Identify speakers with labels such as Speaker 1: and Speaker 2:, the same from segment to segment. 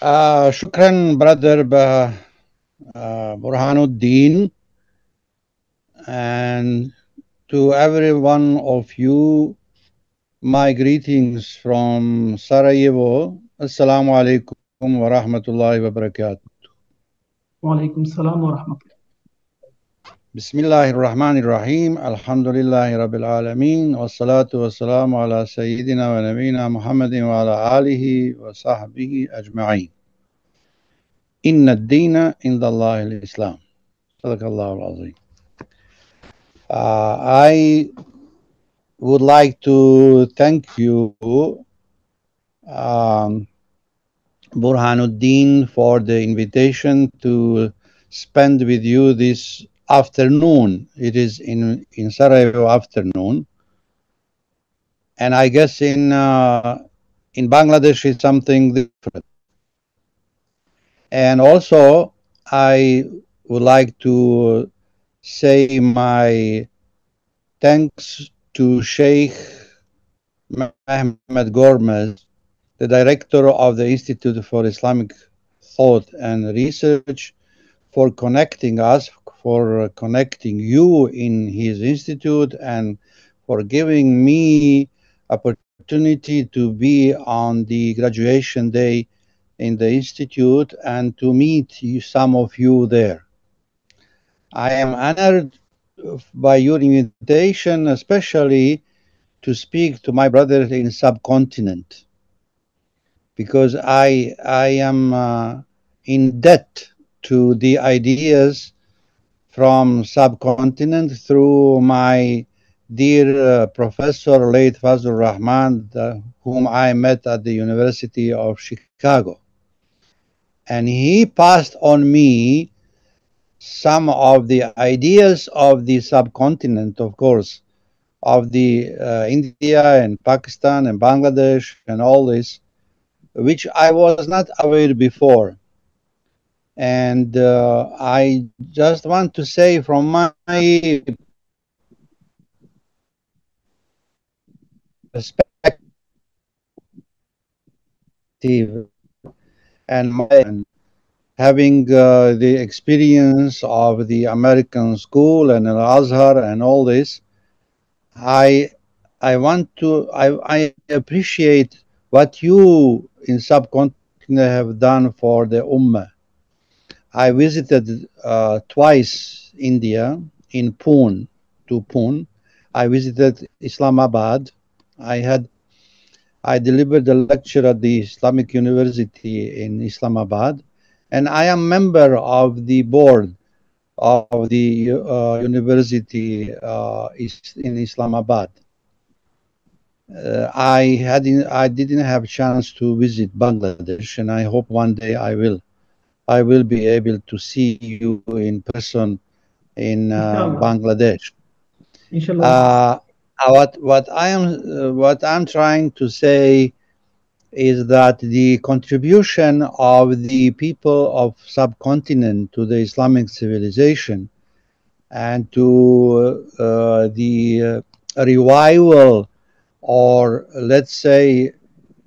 Speaker 1: Shukran, brother Burhanuddin, and to every one of you, my greetings from Sarajevo. Assalamu alaikum wa rahmatullahi wa barakatuh.
Speaker 2: Wa alaikum salam wa rahmatullah.
Speaker 1: Bismillahir Rahmanir Rahim. Alhamdulillahi Rabbil Alameen. Wassalatu wassalamu ala Sayyidina wa Nabina Muhammadin wa ala alihi wa sahbihi ajma'in. Inna ad-deena inda Allahi al-Islam. Sadakallahu al-Azim. I would like to thank you, Burhanuddin, for the invitation to spend with you this afternoon. It is in Sarajevo afternoon, and I guess in Bangladesh it's something different. And also, I would like to say my thanks to Sheikh Mehmet Gormez, the director of the Institute for Islamic Thought and Research, for connecting us, for connecting you in his institute, and for giving me opportunity to be on the graduation day in the institute and to meet some of you there. I am honored by your invitation, especially to speak to my brothers in subcontinent, because I am in debt to the ideas from subcontinent through my dear professor, late Fazlur Rahman, whom I met at the University of Chicago. And he passed on me some of the ideas of the subcontinent, of course, of the India and Pakistan and Bangladesh and all this, which I was not aware before. And I just want to say from my perspective and having the experience of the American school and Al-Azhar and all this, I appreciate what you in subcontinent have done for the Ummah. I visited twice India in Pune. I visited Islamabad. I delivered a lecture at the Islamic University in Islamabad, and I am member of the board of the university in Islamabad. I didn't have a chance to visit Bangladesh, and I hope one day I will be able to see you in person in Bangladesh.
Speaker 2: Inshallah.
Speaker 1: What I'm trying to say is that the contribution of the people of subcontinent to the Islamic civilization and to the revival, or let's say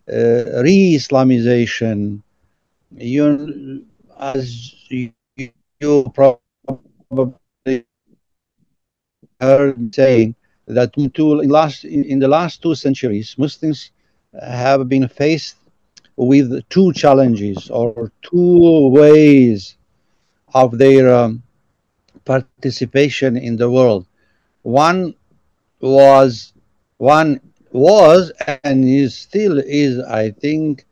Speaker 1: re-Islamization, as you probably heard me saying, that in the last 2 centuries, Muslims have been faced with 2 challenges or 2 ways of their participation in the world. One was and still is, I think,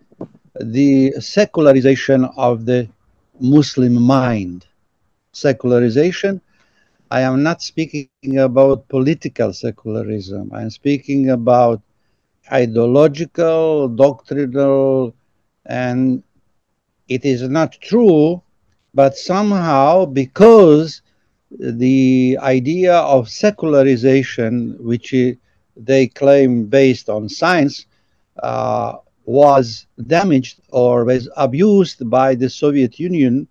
Speaker 1: the secularization of the Muslim mind. Secularization, I am not speaking about political secularism. I am speaking about ideological, doctrinal, and it is not true, but somehow, because the idea of secularization, which they claim based on science, was damaged or was abused by the Soviet Union,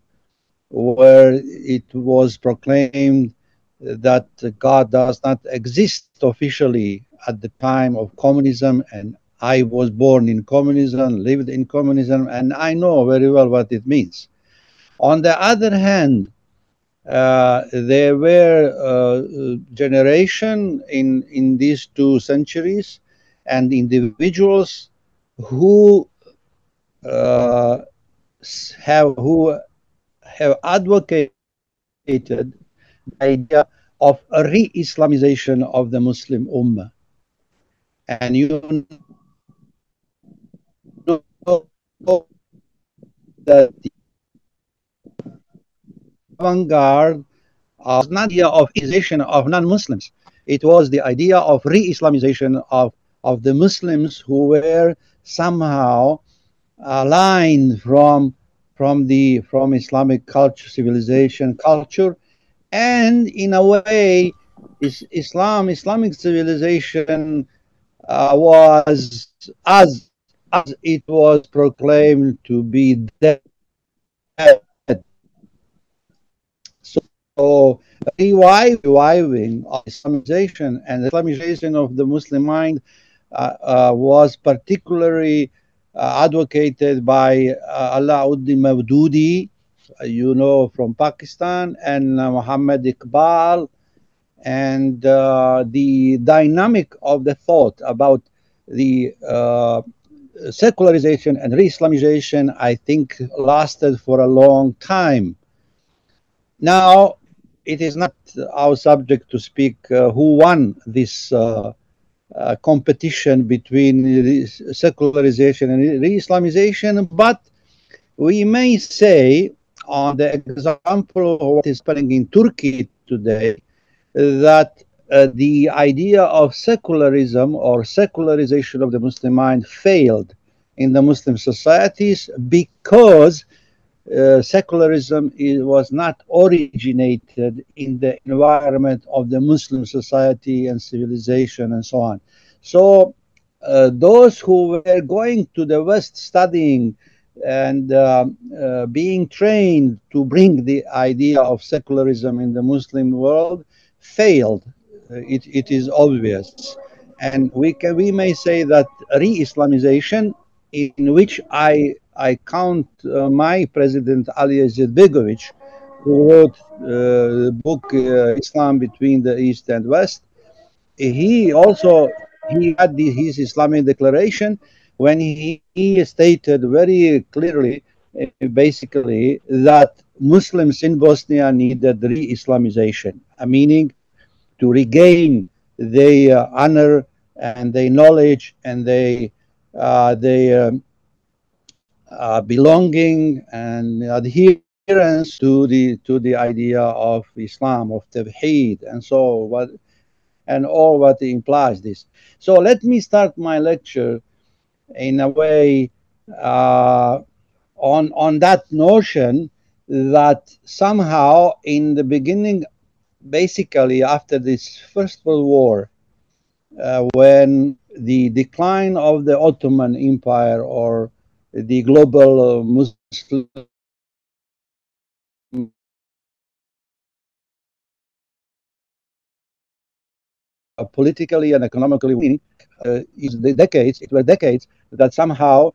Speaker 1: where it was proclaimed that God does not exist officially at the time of communism and I was born in communism, lived in communism, and I know very well what it means. On the other hand, there were generation in these 2 centuries and individuals who uh, who have advocated the idea of a re-Islamization of the Muslim Ummah. And you know that the avant-garde was not the idea of Islamization of non-Muslims. It was the idea of re-Islamization of the Muslims who were somehow aligned from Islamic culture, civilization, culture, and in a way, Islamic civilization was as it was proclaimed to be dead. So reviving of Islamization and Islamization of the Muslim mind was particularly advocated by Alauddin Mawdudi, you know, from Pakistan, and Muhammad Iqbal. And the dynamic of the thought about the secularization and re-Islamization, I think, lasted for a long time. Now, it is not our subject to speak who won this competition between secularization and re-Islamization, but we may say, on the example of what is happening in Turkey today, that the idea of secularism or secularization of the Muslim mind failed in the Muslim societies because secularism was not originated in the environment of the Muslim society and civilization and so on. So those who were going to the West studying and being trained to bring the idea of secularism in the Muslim world failed. It is obvious. And we may say that re-Islamization, in which I count my president Ali Izetbegovic, who wrote the book Islam Between the East and West. He had his Islamic declaration when he stated very clearly, basically, that Muslims in Bosnia needed re-Islamization, meaning to regain their honor and their knowledge and their belonging and adherence to the idea of Islam, of Tawheed, and so what, and all what implies this. So let me start my lecture in a way on that notion that somehow in the beginning, basically after this First World War, when the decline of the Ottoman Empire or the global Muslim politically and economically winning, it were decades that somehow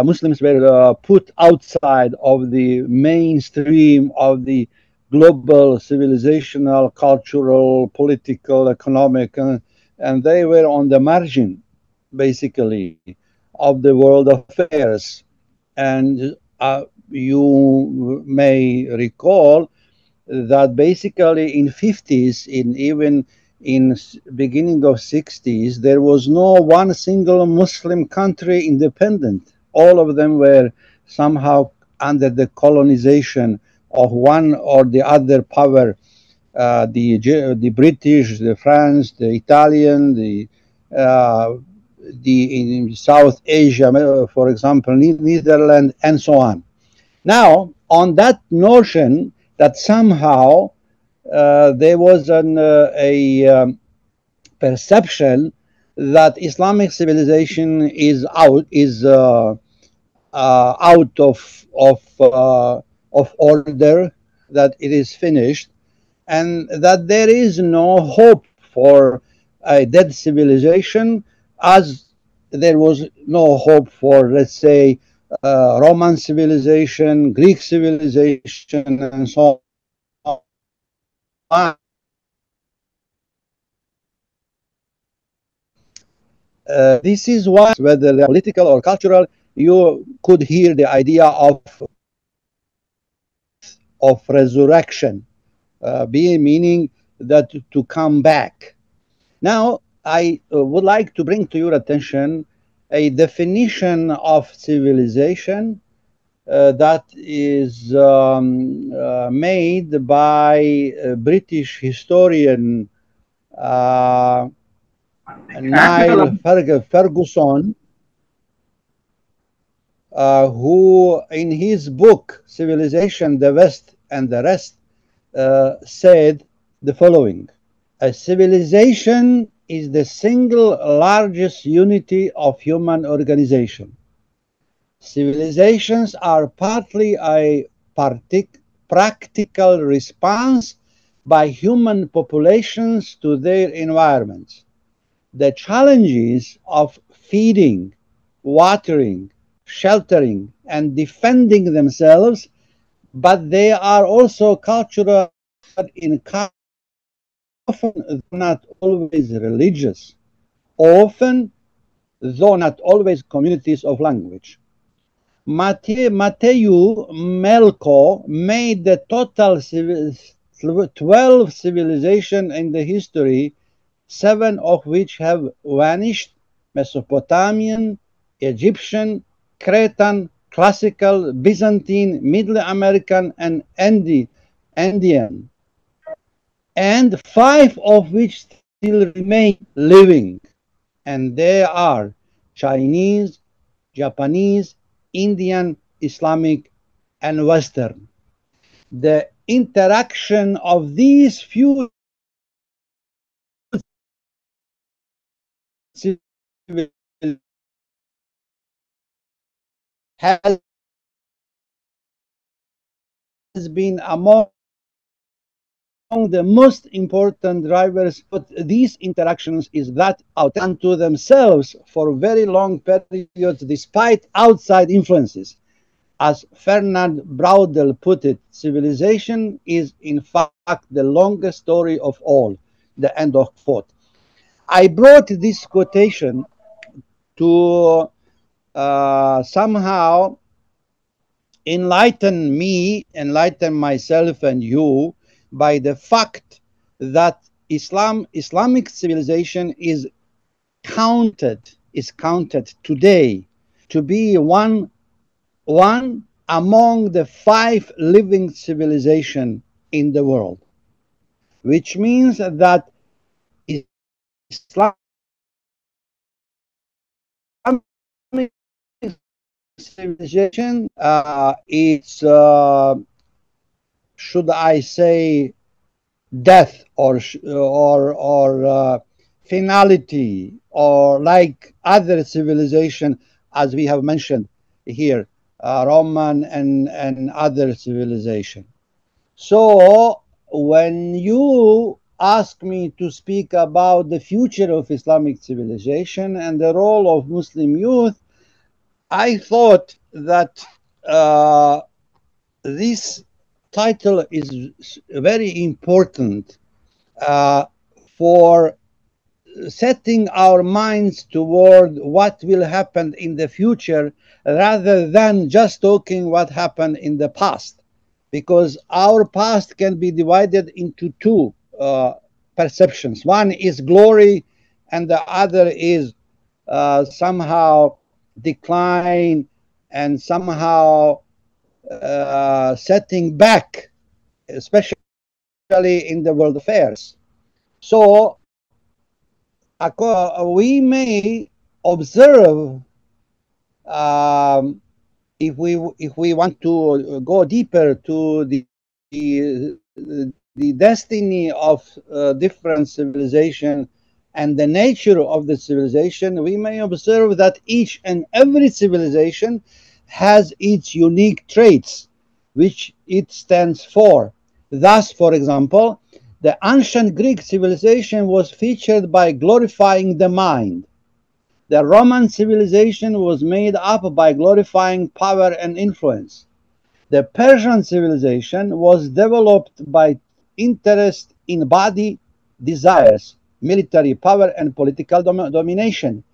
Speaker 1: Muslims were put outside of the mainstream of the global civilizational, cultural, political, economic, and they were on the margin, basically, of the world affairs. And you may recall that basically in 50s, even in beginning of 60s, there was no one single Muslim country independent. All of them were somehow under the colonization of one or the other power, the British, the France, the Italian, in South Asia, for example, Netherlands, and so on. Now, on that notion that somehow there was a perception that Islamic civilization is out of order, that it is finished, and that there is no hope for a dead civilization, as there was no hope for, let's say, Roman civilization, Greek civilization, and so on. This is why, whether they're political or cultural, you could hear the idea of resurrection, being meaning that to come back. Now, I would like to bring to your attention a definition of civilization that is made by a British historian Niall Ferguson, who in his book Civilization, the West and the Rest said the following: a civilization is the single largest unity of human organization. Civilizations are partly a practical response by human populations to their environments. The challenges of feeding, watering, sheltering, and defending themselves, but they are also cultural in often not always religious, often though not always communities of language. Matthew Melko made the total 12 civilizations in the history, 7 of which have vanished: Mesopotamian, Egyptian, Cretan, Classical, Byzantine, Middle American, and Andean, and 5 of which still remain living, and they are Chinese, Japanese, Indian, Islamic, and Western. The interaction of these few civilizations has been among the most important drivers, but these interactions is that out unto themselves for very long periods despite outside influences. As Fernand Braudel put it, civilization is in fact the longest story of all. The end of quote. I brought this quotation to somehow enlighten myself and you by the fact that Islamic civilization is counted today to be one among the 5 living civilizations in the world, which means that Islamic civilization is, should I say, death or finality, or like other civilization, as we have mentioned here, Roman and other civilization. So when you ask me to speak about the future of Islamic civilization and the role of Muslim youth, I thought that this title is very important for setting our minds toward what will happen in the future, rather than just talking what happened in the past, because our past can be divided into 2 perceptions. One is glory, and the other is somehow decline and somehow setting back, especially in the world affairs. So we may observe, if we want to go deeper to the destiny of different civilization and the nature of the civilization, we may observe that each and every civilization has its unique traits which it stands for. Thus, for example, the ancient Greek civilization was featured by glorifying the mind. The Roman civilization was made up by glorifying power and influence. The Persian civilization was developed by interest in body desires, military power, and political domination.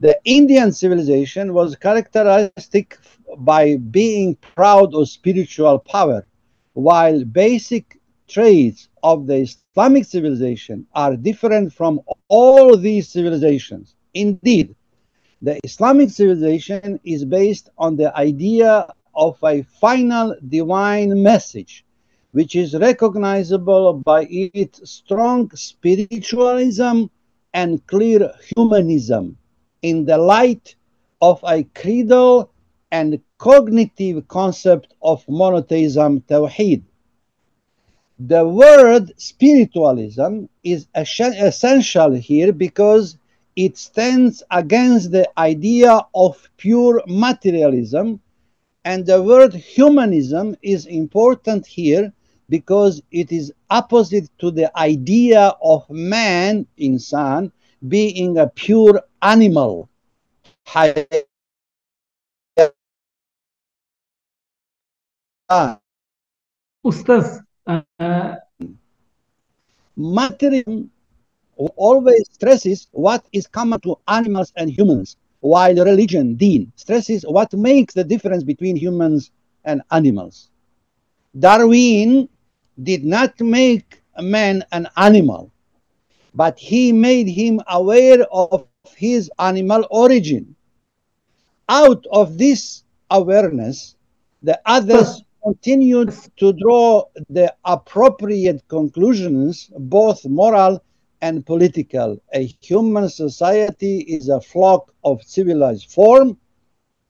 Speaker 1: The Indian civilization was characteristic by being proud of spiritual power, while basic traits of the Islamic civilization are different from all these civilizations. Indeed, the Islamic civilization is based on the idea of a final divine message, which is recognizable by its strong spiritualism and clear humanism in the light of a creedal and cognitive concept of monotheism, tawheed. The word spiritualism is essential here because it stands against the idea of pure materialism, and the word humanism is important here because it is opposite to the idea of man, insan, being a pure animal.
Speaker 2: Ustaz,
Speaker 1: Materialism always stresses what is common to animals and humans, while religion, deen, stresses what makes the difference between humans and animals. Darwin did not make man an animal, but he made him aware of his animal origin. Out of this awareness, the others continued to draw the appropriate conclusions, both moral and political. A human society is a flock of civilized form,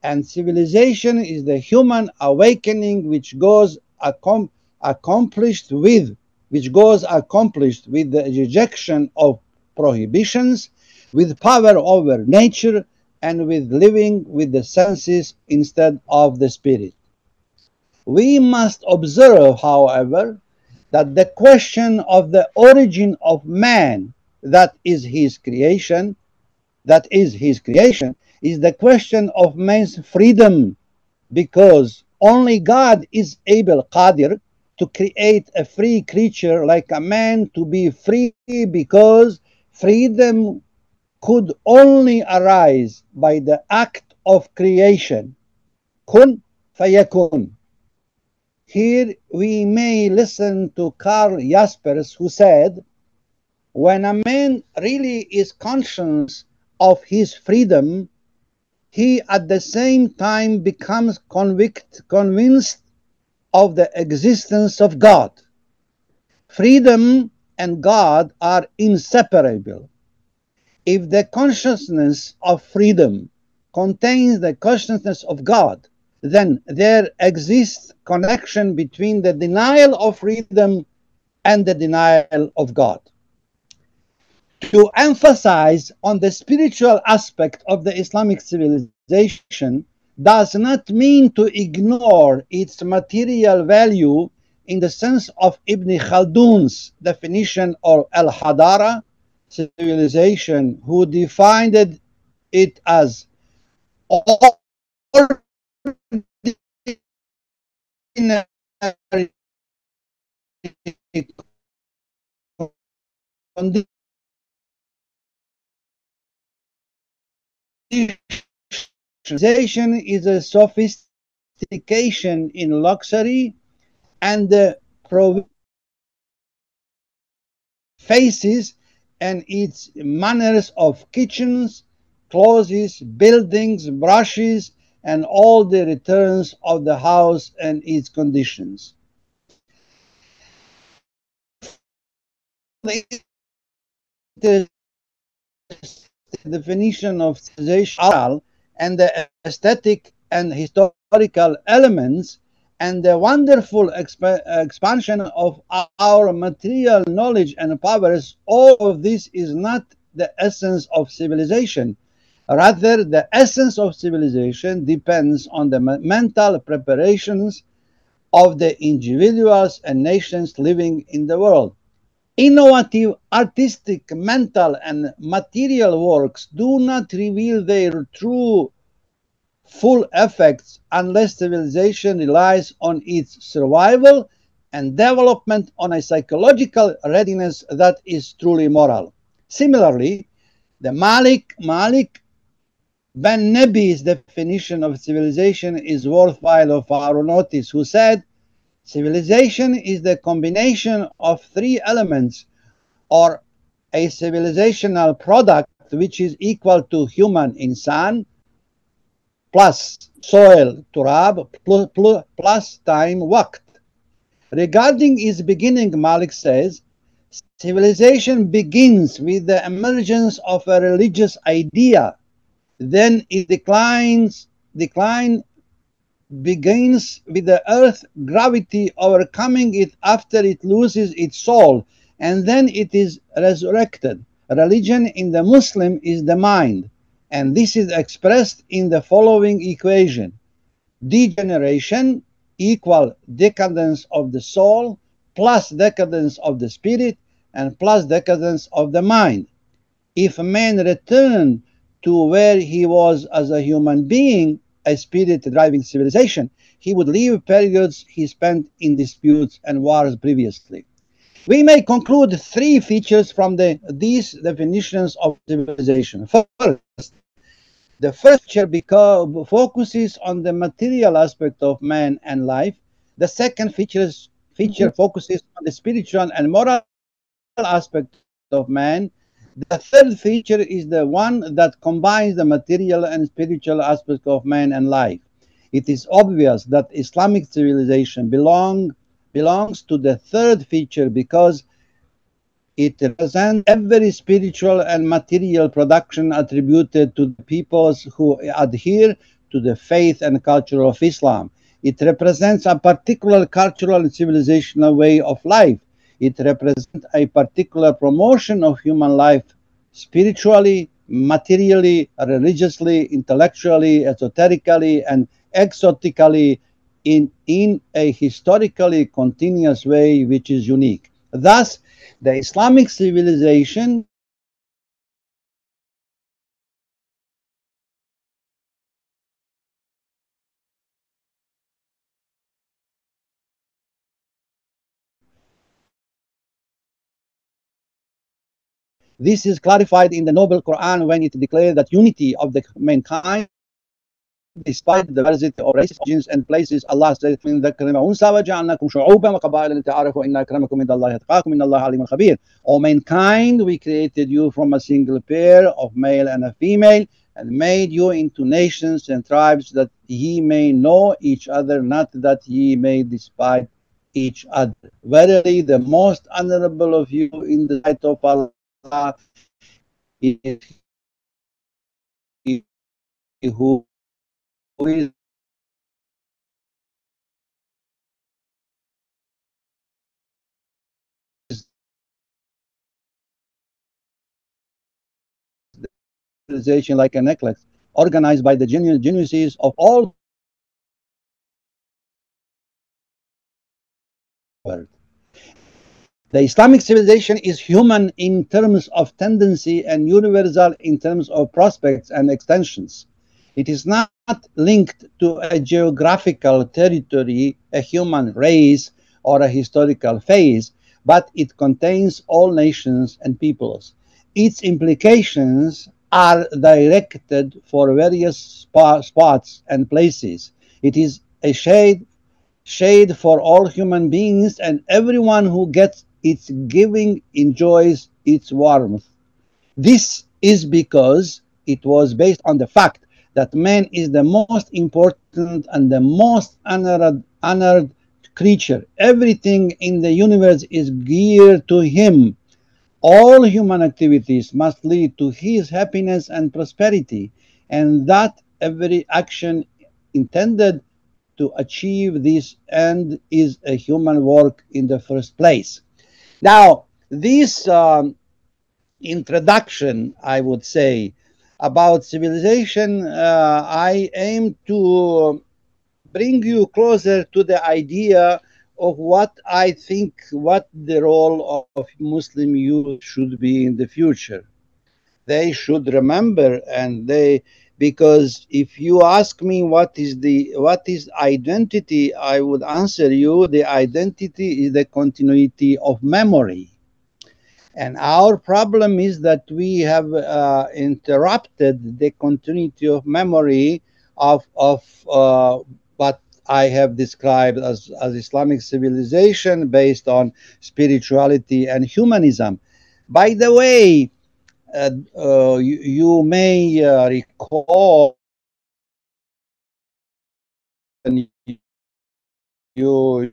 Speaker 1: and civilization is the human awakening which goes accomplished with the rejection of prohibitions, with power over nature, and with living with the senses instead of the spirit. We must observe, however, that the question of the origin of man, that is his creation, is the question of man's freedom, because only God is able, Qadir, to create a free creature like a man to be free, because freedom could only arise by the act of creation. Kun fayakun. Here we may listen to Karl Jaspers, who said, when a man really is conscious of his freedom, he at the same time becomes convinced of the existence of God. Freedom and God are inseparable. If the consciousness of freedom contains the consciousness of God, then there exists connection between the denial of freedom and the denial of God. To emphasize on the spiritual aspect of the Islamic civilization does not mean to ignore its material value in the sense of Ibn Khaldun's definition of al-Hadara, civilization, who defined it as ordinary condition. Civilization is a sophistication in luxury and the faces and its manners of kitchens, clothes, buildings, brushes, and all the returns of the house and its conditions. The definition of civilization and the aesthetic and historical elements and the wonderful expansion of our material knowledge and powers, all of this is not the essence of civilization. Rather, the essence of civilization depends on the mental preparations of the individuals and nations living in the world. Innovative artistic, mental, and material works do not reveal their true full effects unless civilization relies on its survival and development on a psychological readiness that is truly moral. Similarly, the Malik Ben Nebi's definition of civilization is worthwhile of our notice, who said, civilization is the combination of three elements or a civilizational product which is equal to human insan plus soil turab plus time waqt. Regarding its beginning, Malik says, civilization begins with the emergence of a religious idea. Then it decline begins with the earth gravity overcoming it after it loses its soul, and then it is resurrected. Religion in the Muslim is the mind, and this is expressed in the following equation: degeneration equal decadence of the soul plus decadence of the spirit and plus decadence of the mind. If man returned to where he was as a human being, a spirit driving civilization, he would leave periods he spent in disputes and wars previously. We may conclude three features from these definitions of civilization. First, the first feature focuses on the material aspect of man and life. The second feature focuses on the spiritual and moral aspect of man. The third feature is the one that combines the material and spiritual aspects of man and life. It is obvious that Islamic civilization belongs to the third feature because it represents every spiritual and material production attributed to the peoples who adhere to the faith and culture of Islam. It represents a particular cultural and civilizational way of life. It represents a particular promotion of human life spiritually, materially, religiously, intellectually, esoterically, and exotically in a historically continuous way which is unique. Thus, the Islamic civilization this is clarified in the Noble Quran when it declares that unity of the mankind despite the diversity of races, origins, and places. Allah says, من ذكر وأنثى وجعلناكم شعوبا وقبائل لتعارفوا إن أكرمكم عند الله أتقاكم إن الله عليم خبير. O mankind, we created you from a single pair of male and a female, and made you into nations and tribes that ye may know each other, not that ye may despise each other. Verily, the most honorable of you in the sight of Allah is he who is civilization like a necklace, organized by the genuineness of all world. The Islamic civilization is human in terms of tendency and universal in terms of prospects and extensions. It is not linked to a geographical territory, a human race, or a historical phase, but it contains all nations and peoples. Its implications are directed for various spots and places. It is a shade for all human beings, and everyone who gets its giving enjoys its warmth. This is because it was based on the fact that man is the most important and the most honored creature. Everything in the universe is geared to him. All human activities must lead to his happiness and prosperity, and that every action intended to achieve this end is a human work in the first place. Now, this introduction, I would say, about civilization, I aim to bring you closer to the idea of what I think what the role of Muslim youth should be in the future. They should remember, and they, because if you ask me what is identity, I would answer you the identity is the continuity of memory. And our problem is that we have interrupted the continuity of memory of what I have described as Islamic civilization based on spirituality and humanism. By the way, you may recall and you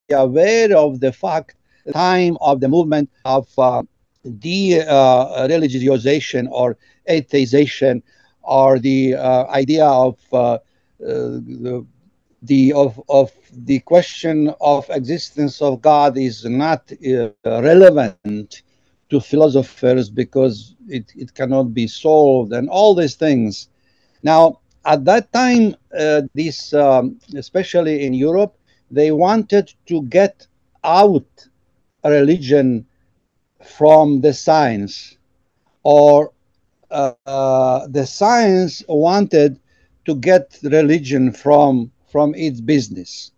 Speaker 1: aware of the fact time of the movement of de-religioization or atheization, or the idea of of the question of existence of God is not relevant to philosophers because it cannot be solved, and all these things. Now, at that time, especially in Europe, they wanted to get out religion from the science, or the science wanted to get religion from its business.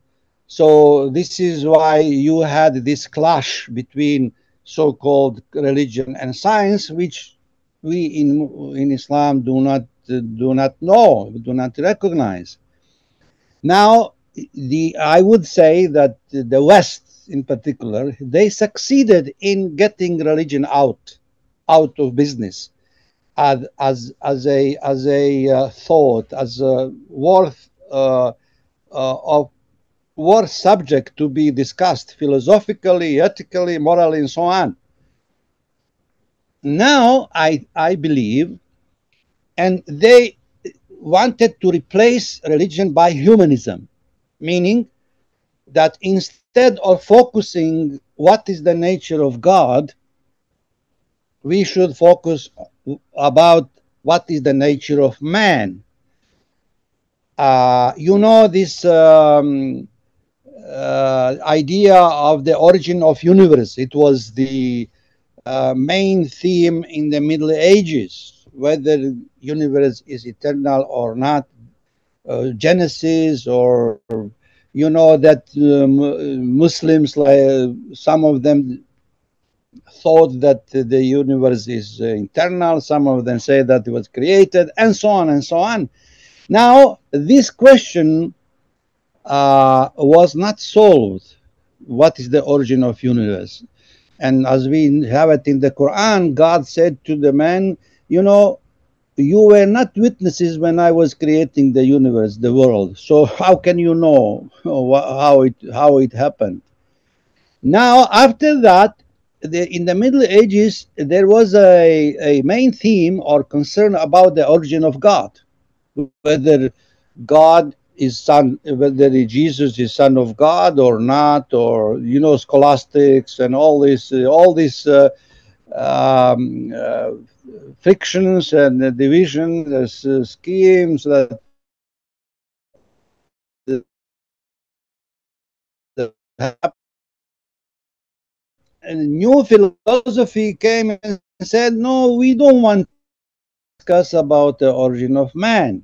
Speaker 1: So this is why you had this clash between so-called religion and science, which we in Islam do not know, do not recognize. Now, I would say that the West, in particular, they succeeded in getting religion out of business as a thought, as a of worth subject to be discussed philosophically, ethically, morally, and so on. Now, I believe, and they wanted to replace religion by humanism, meaning that instead of focusing what is the nature of God, we should focus about what is the nature of man. You know, this idea of the origin of universe. It was the main theme in the Middle Ages, whether universe is eternal or not. Genesis, or you know that Muslims, like some of them thought that the universe is eternal. Some of them say that it was created, and so on and so on. Now, this question was not solved. What is the origin of universe? And as we have it in the Quran, God said to the man, you know, you were not witnesses when I was creating the universe, the world. So how can you know how it happened? Now, after that, in the Middle Ages, there was a main theme or concern about the origin of God, whether God is son, whether Jesus is son of God or not, or you know, scholastics and all these um, uh, frictions and divisions, schemes that and new philosophy came and said, no, we don't want to discuss about the origin of man.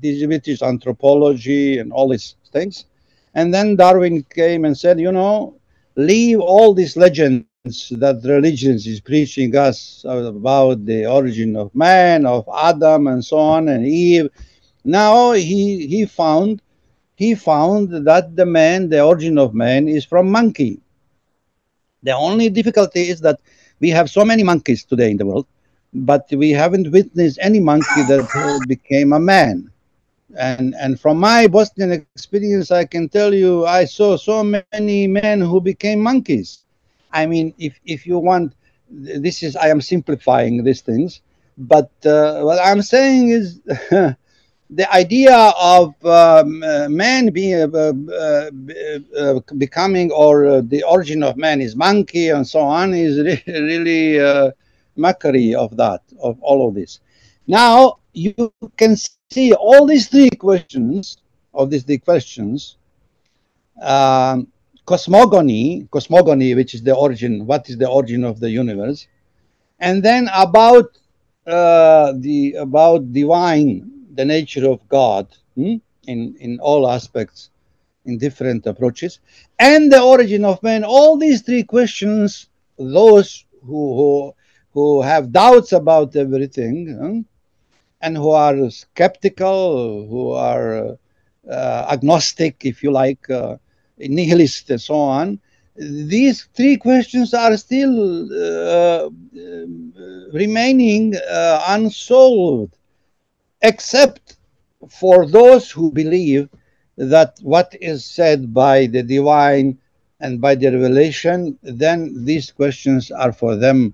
Speaker 1: Which is anthropology and all these things. And then Darwin came and said, you know, leave all these legends that religions is preaching us about the origin of man, of Adam, and so on, and Eve. Now he found that the origin of man is from monkey. The only difficulty is that we have so many monkeys today in the world, but we haven't witnessed any monkey that became a man. And from my Bosnian experience, I can tell you, I saw so many men who became monkeys. I mean, if you want, this is, I am simplifying these things, but what I'm saying is the idea of man being becoming, or the origin of man is monkey and so on, is really mockery of that, of all of this. Now you can see all these three questions of these three questions, cosmogony, which is the origin, what is the origin of the universe, and then about about divine, the nature of God, in all aspects, in different approaches, and the origin of man. All these three questions, those who have doubts about everything, and who are skeptical, who are agnostic, if you like, nihilist, and so on. These three questions are still remaining unsolved, except for those who believe that what is said by the divine and by the revelation, then these questions are for them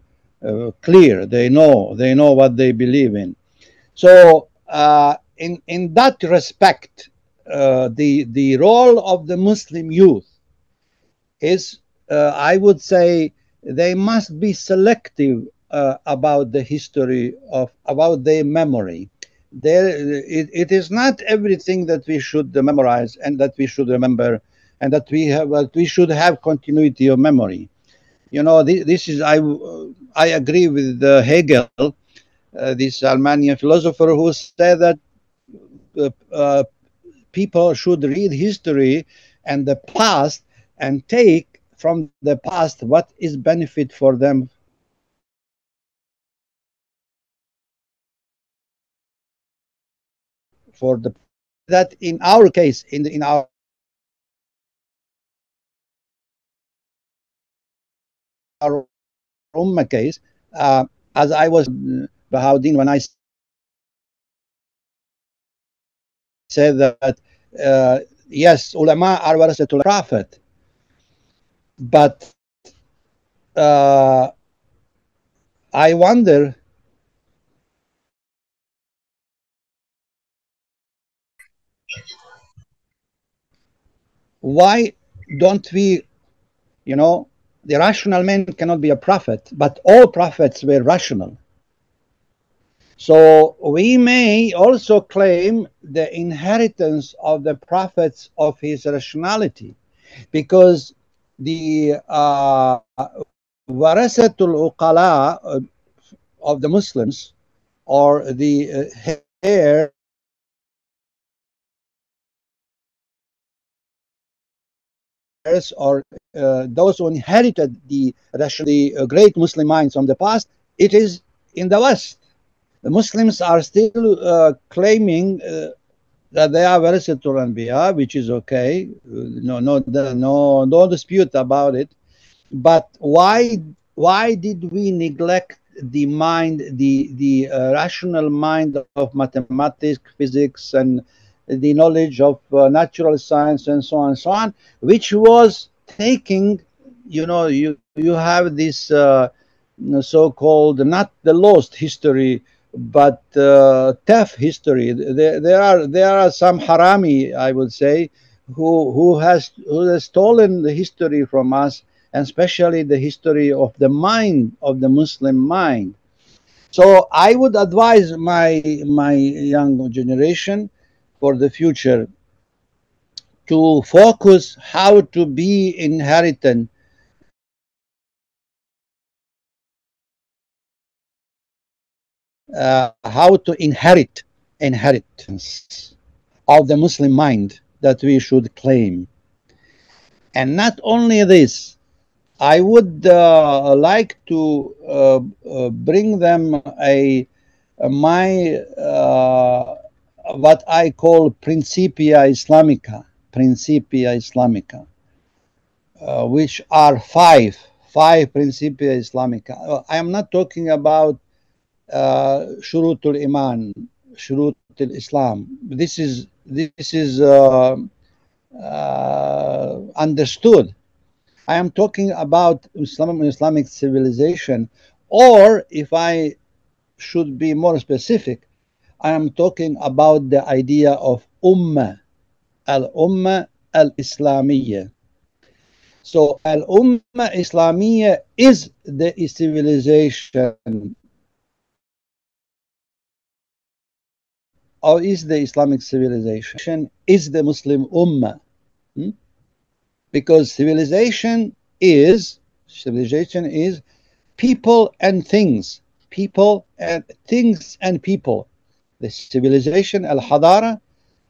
Speaker 1: clear. They know what they believe in. So in that respect, the role of the Muslim youth is, I would say, they must be selective about the history of, about their memory. It is not everything that we should memorize and that we should remember, and that we should have continuity of memory. You know, this is, I agree with Hegel, this Armenian philosopher, who said that uh, uh, people should read history and the past and take from the past what is benefit for them for the present. That in our case, in our Ummah case, as I was Bahauddin when I said that yes, ulama are warasatul prophet, but I wonder why don't we, you know, the rational man cannot be a prophet, but all prophets were rational. So we may also claim the inheritance of the prophets of his rationality, because the warasatul uqala of the Muslims, or the heirs, or those who inherited the rational, the great Muslim minds from the past, it is in the West. The Muslims are still claiming that they are versatile anbiya, which is okay. No dispute about it. But why did we neglect the mind, the rational mind of mathematics, physics, and the knowledge of natural science, and so on, which was taking, you have this so-called, not the lost history, but tough history. There are some harami, I would say, who has stolen the history from us, and especially the history of the mind, of the Muslim mind. So I would advise my young generation for the future to focus how to be inheritant, how to inheritance of the Muslim mind that we should claim. And not only this, I would like to bring them my what I call Principia Islamica, which are five Principia Islamica. I am not talking about Shurutul Iman, Shurutul Islam. This is understood. I am talking about Islamic civilization, or if I should be more specific, I am talking about the idea of Ummah al-Islamiyya. So al-Ummah Islamiyya is the civilization or is the Islamic civilization, is the Muslim Ummah. Because civilization is people and things, people. The civilization الحضارة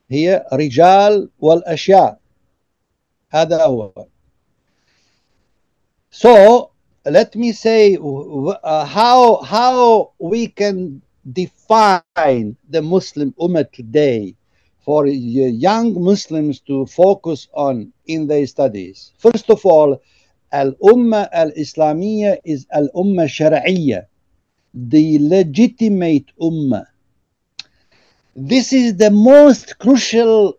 Speaker 1: هي رجال والأشياء. هذا هو. So let me say how we can define the Muslim Ummah today for young Muslims to focus on in their studies. First of all, Al-Ummah Al-Islamiyya is Al-Ummah Shar'iyya, the legitimate Ummah. This is the most crucial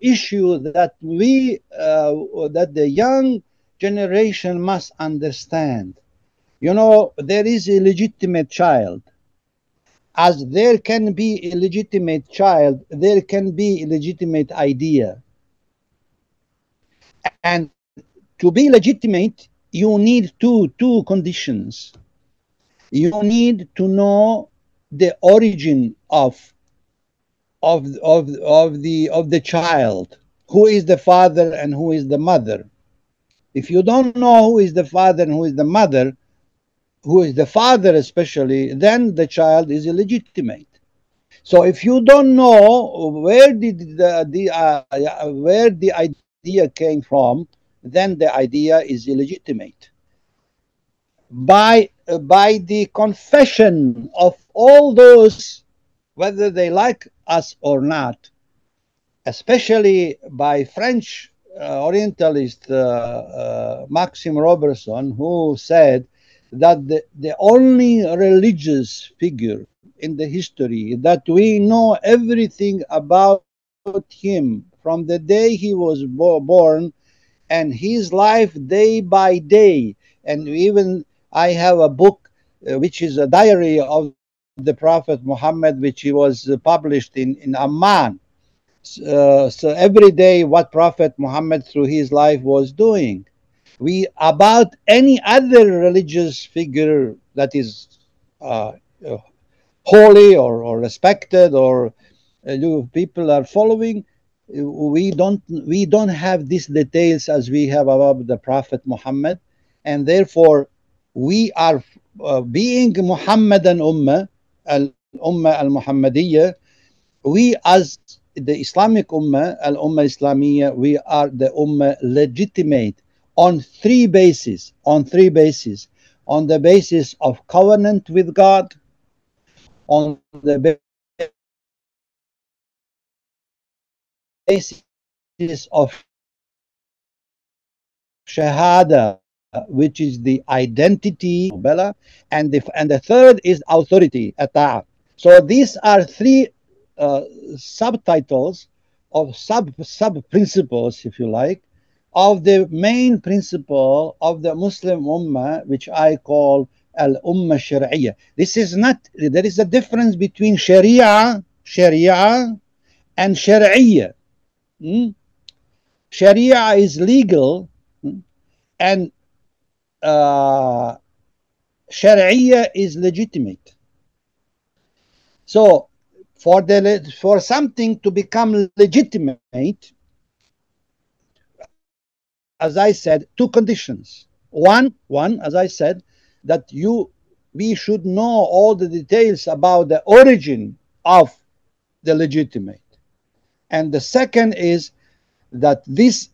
Speaker 1: issue that that the young generation must understand. You know, there is a legitimate child. As there can be a legitimate child, there can be a legitimate idea. And to be legitimate, you need two conditions. You need to know the origin of the child. Who is the father and who is the mother? If you don't know who is the father and who is the mother, who is the father especially, then the child is illegitimate. So if you don't know where the idea came from, then the idea is illegitimate. By the confession of all those, whether they like us or not, especially by French Orientalist Maxime Robertson, who said that the only religious figure in the history that we know everything about him from the day he was born and his life day by day. And even I have a book which is a diary of the Prophet Muhammad, which he was published in Amman. So every day what Prophet Muhammad through his life was doing. We about any other religious figure that is uh, uh, holy or respected or people are following, we don't have these details as we have about the Prophet Muhammad, and therefore we are being Muhammadan Ummah, al-Ummah al-Muhammadiyya. We as the Islamic Ummah, al-Ummah Islamiyya, we are the Ummah legitimate on three bases, on the basis of covenant with God, on the basis of Shahada, which is the identity, and the third is authority, ata'ah. So these are three subtitles of sub principles, if you like, of the main principle of the Muslim Ummah, which I call Al-Ummah Shari'iyya. This is not, there is a difference between Sharia and Shari'iyya. Sharia is legal, and Shari'iyya is legitimate. So for something to become legitimate, as I said, two conditions. One, as I said, that we should know all the details about the origin of the legitimate. And the second is that this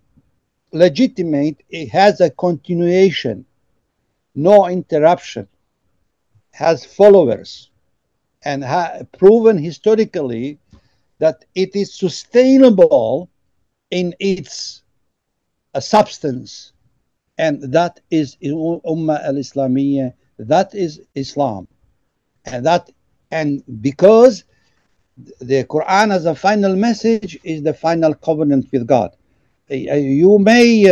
Speaker 1: legitimate, it has a continuation, no interruption, has followers, and proven historically that it is sustainable in its substance, and that is Ummah al-Islamiyya, that is Islam. And because the Quran as a final message is the final covenant with God. You may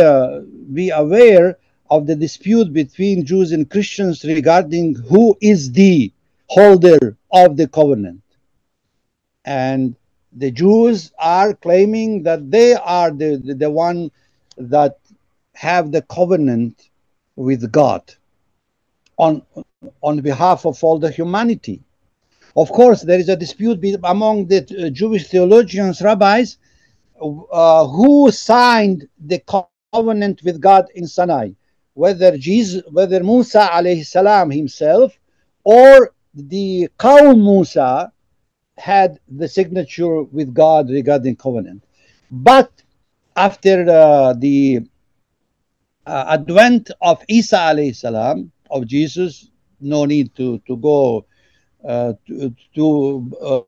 Speaker 1: be aware of the dispute between Jews and Christians regarding who is the holder of the covenant. And the Jews are claiming that they are the one that have the covenant with God on behalf of all the humanity. Of course, there is a dispute among the Jewish theologians, rabbis, who signed the covenant with God in Sinai, whether Musa alayhi salam himself or the Qawm Musa had the signature with God regarding covenant. But after the advent of Isa alayhi salam, of Jesus, no need to go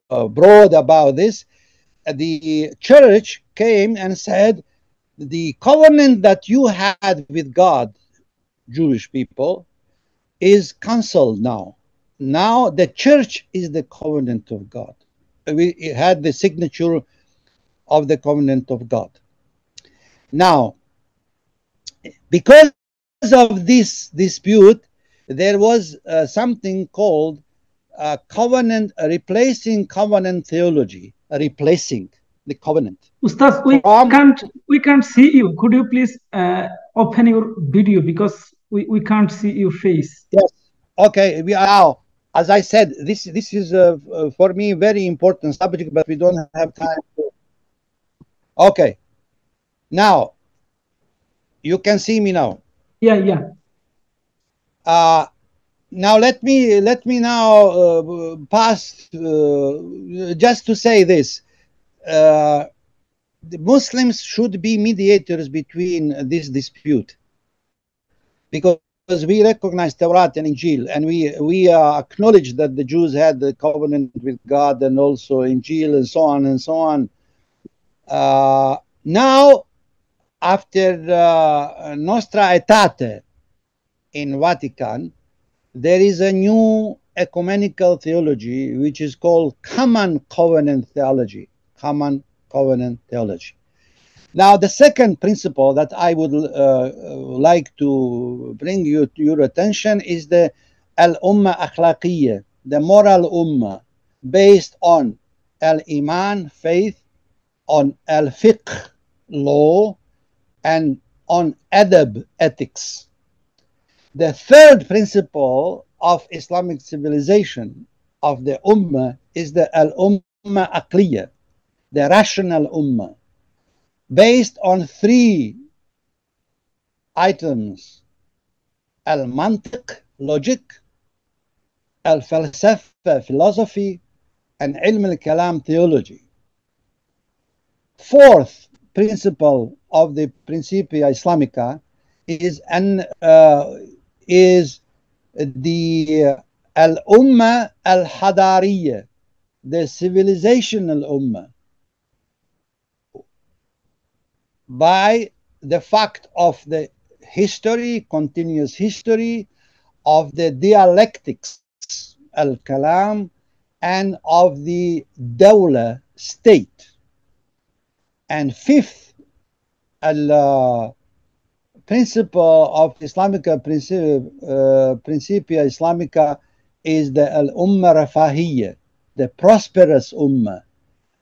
Speaker 1: broad about this. The church came and said, the covenant that you had with God, Jewish people, is cancelled now. Now the church is the covenant of God. It had the signature of the covenant of God. Now, because of this dispute, there was something called replacing covenant theology, replacing the covenant.
Speaker 2: Ustaz, we can't see you. Could you please open your video, because we can't see your face.
Speaker 1: Yes. Okay. We are now, as I said, this is for me very important subject, but we don't have time to. Okay. Now you can see me now.
Speaker 2: Yeah.
Speaker 1: Now let me now pass just to say this. The Muslims should be mediators between this dispute, because we recognize Torah and Injil, and we acknowledge that the Jews had the covenant with God, and also Injil, and so on and so on. Now, after Nostra Aetate in Vatican, there is a new ecumenical theology which is called common covenant theology. Common covenant theology. Now, the second principle that I would like to bring your attention is the al-umma akhlaqiyya, the moral ummah, based on al-iman, faith, on al-fiqh, law, and on adab, ethics. The third principle of Islamic civilization of the ummah is the al-umma aqliyya, the rational ummah, based on three items: al-mantiq, logic, al-falsafa, philosophy, and ilm al-kalam, theology. Fourth principle of the Principia Islamica is the al-umma al-hadariyya, the civilizational ummah, by the fact of the history, continuous history of the dialectics, al-kalam, and of the dawla, state. And fifth, principle of Principia Islamica is the al-umma rafahiyya, the prosperous ummah.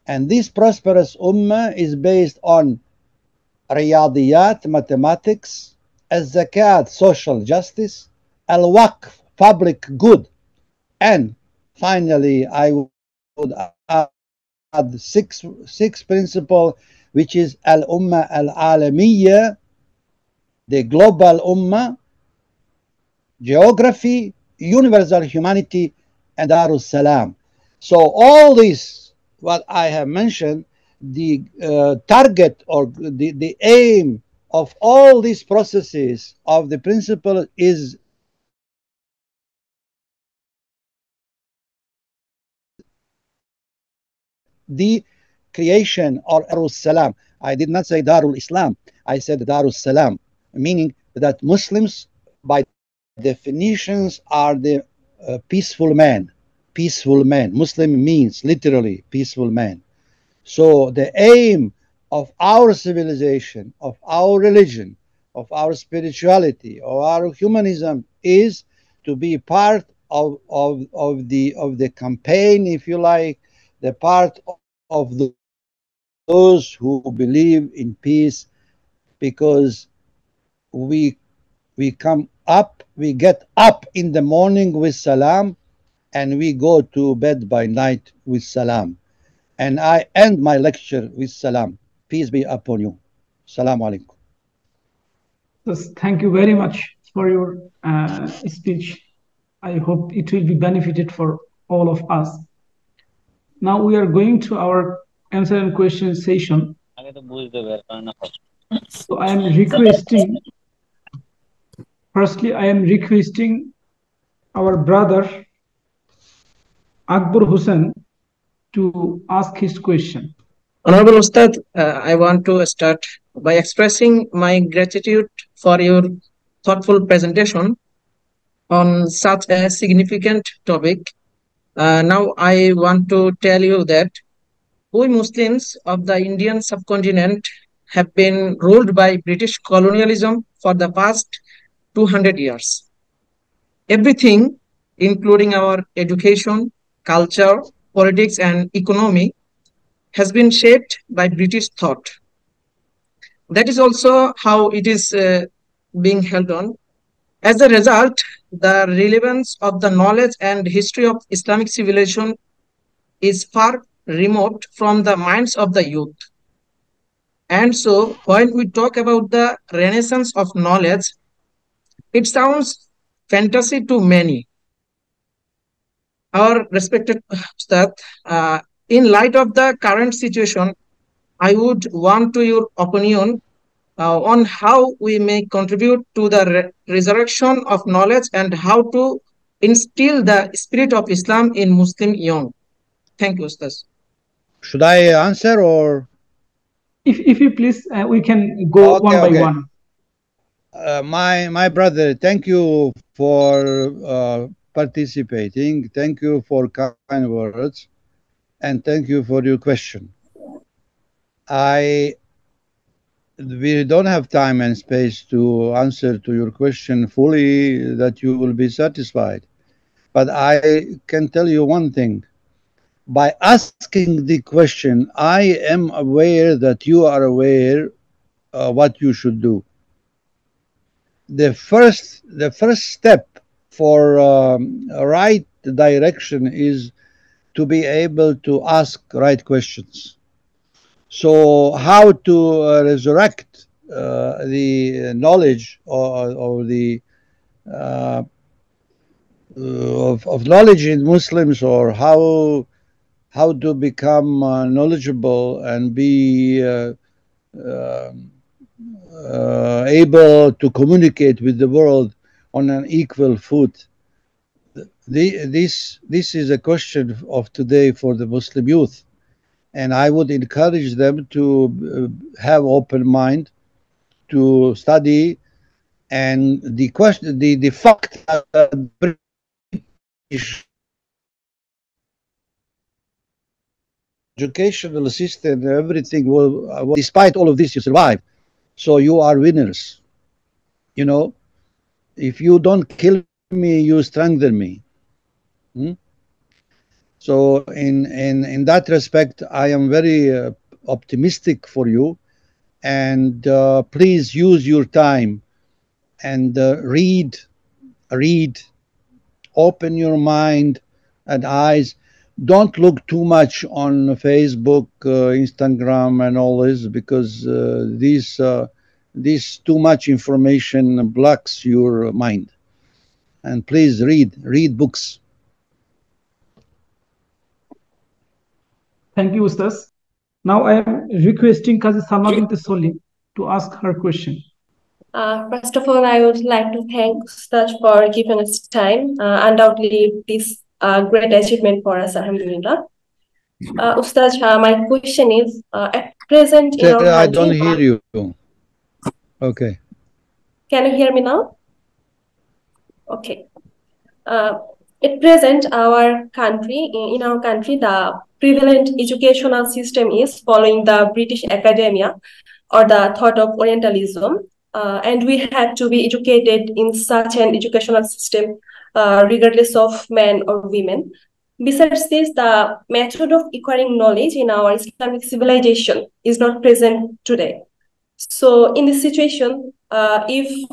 Speaker 1: And this prosperous ummah is based on riyadiyat, mathematics, az-zakat, social justice, al-waqf, public good, and finally I would add six principle, which is al-umma al-alamiyya, the global ummah, geography, universal humanity, and Darus Salam. So all this, what I have mentioned, the target or the aim of all these processes of the principle is the creation or Darus Salam. I did not say Darul Islam. I said Darus Salam, meaning that Muslims, by definitions, are the peaceful man. Peaceful man. Muslim means literally peaceful man. So the aim of our civilization, of our religion, of our spirituality, of our humanism is to be part of the campaign, if you like, the part of those who believe in peace, because we get up in the morning with salam, and we go to bed by night with salam. And I end my lecture with salam. Peace be upon you. Salam alaikum.
Speaker 2: Thank you very much for your speech. I hope it will be benefited for all of us. Now we are going to our answer and question session. So I am requesting, firstly, I am requesting our brother Akbar Hussain to ask his question.
Speaker 3: Honorable Ustad, I want to start by expressing my gratitude for your thoughtful presentation on such a significant topic. Now I want to tell you that we Muslims of the Indian subcontinent have been ruled by British colonialism for the past 200 years. Everything, including our education, culture, politics, and economy, has been shaped by British thought. That is also how it is being held on. As a result, the relevance of the knowledge and history of Islamic civilization is far remote from the minds of the youth. And so, when we talk about the renaissance of knowledge, it sounds fantasy to many. Our respected Ustad, in light of the current situation, I would want to your opinion on how we may contribute to the resurrection of knowledge and how to instill the spirit of Islam in Muslim young. Thank you, Ustad.
Speaker 1: Should I answer or?
Speaker 2: If you please, we can go one by one.
Speaker 1: My brother, thank you for participating. Thank you for kind words, and thank you for your question. We don't have time and space to answer to your question fully that you will be satisfied. But I can tell you one thing. By asking the question, I am aware that you are aware what you should do. The first step for right direction is to be able to ask right questions. So how to resurrect the knowledge of knowledge in Muslims, or how to become knowledgeable and be able to communicate with the world on an equal foot. This is a question of today for the Muslim youth, and I would encourage them to have open mind, to study, and the fact that the British educational system, everything was, despite all of this, you survive. So you are winners. You know, if you don't kill me, you strengthen me. So in that respect, I am very optimistic for you, and please use your time and read, open your mind and eyes. Don't look too much on Facebook, Instagram, and all this, because this too much information blocks your mind. And please read books.
Speaker 2: Thank you, Ustaz. Now I am requesting Qazi Salma bint Solim to ask her question.
Speaker 4: First of all, I would like to thank Ustaz for giving us time. Undoubtedly, this great achievement for us, alhamdulillah. Ustaz, my question is, at present in our country...
Speaker 1: I don't hear you. Okay.
Speaker 4: Can you hear me now? Okay. At present, our country, in our country, the prevalent educational system is following the British academia or the thought of Orientalism. And we have to be educated in such an educational system, regardless of men or women. Besides this, the method of acquiring knowledge in our Islamic civilization is not present today. So in this situation, if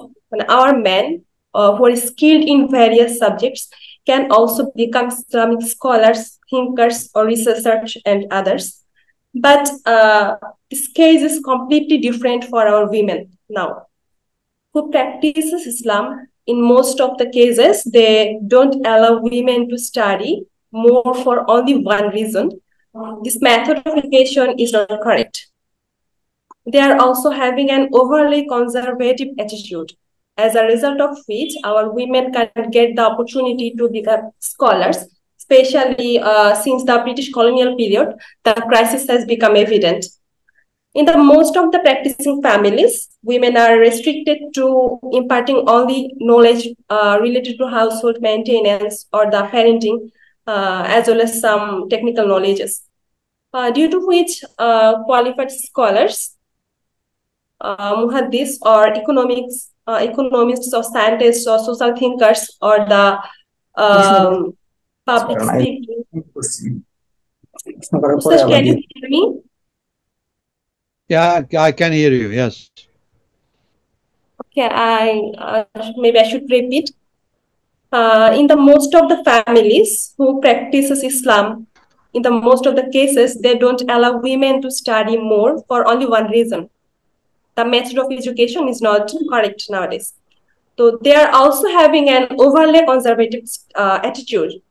Speaker 4: our men who are skilled in various subjects can also become Islamic scholars, thinkers, or researchers and others. But this case is completely different for our women now who practices Islam. In most of the cases, they don't allow women to study more for only one reason. This method of education is not correct. They are also having an overly conservative attitude, as a result of which our women can get the opportunity to become scholars, especially since the British colonial period, the crisis has become evident. In the most of the practicing families, women are restricted to imparting only knowledge related to household maintenance or the parenting, as well as some technical knowledges. Due to which qualified scholars, muhaddis or economists or scientists or social thinkers or the public speaking. Ustaz, can you hear me?
Speaker 1: Yeah, I can hear you, yes.
Speaker 4: Okay, maybe I should repeat. In the most of the families who practices Islam, in the most of the cases, they don't allow women to study more for only one reason. The method of education is not correct nowadays. So they are also having an overly conservative attitude,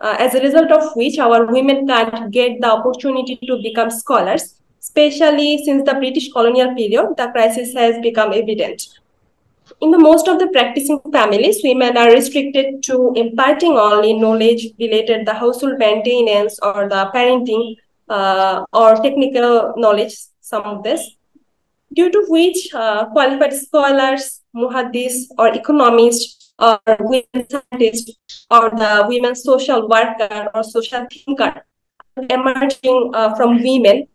Speaker 4: as a result of which our women can't get the opportunity to become scholars, especially since the British colonial period, the crisis has become evident. In the most of the practicing families, women are restricted to imparting only knowledge related to the household maintenance or the parenting or technical knowledge, some of this. Due to which qualified scholars, muhaddis, or economists, or women scientists, or the women social worker or social thinker emerging from women,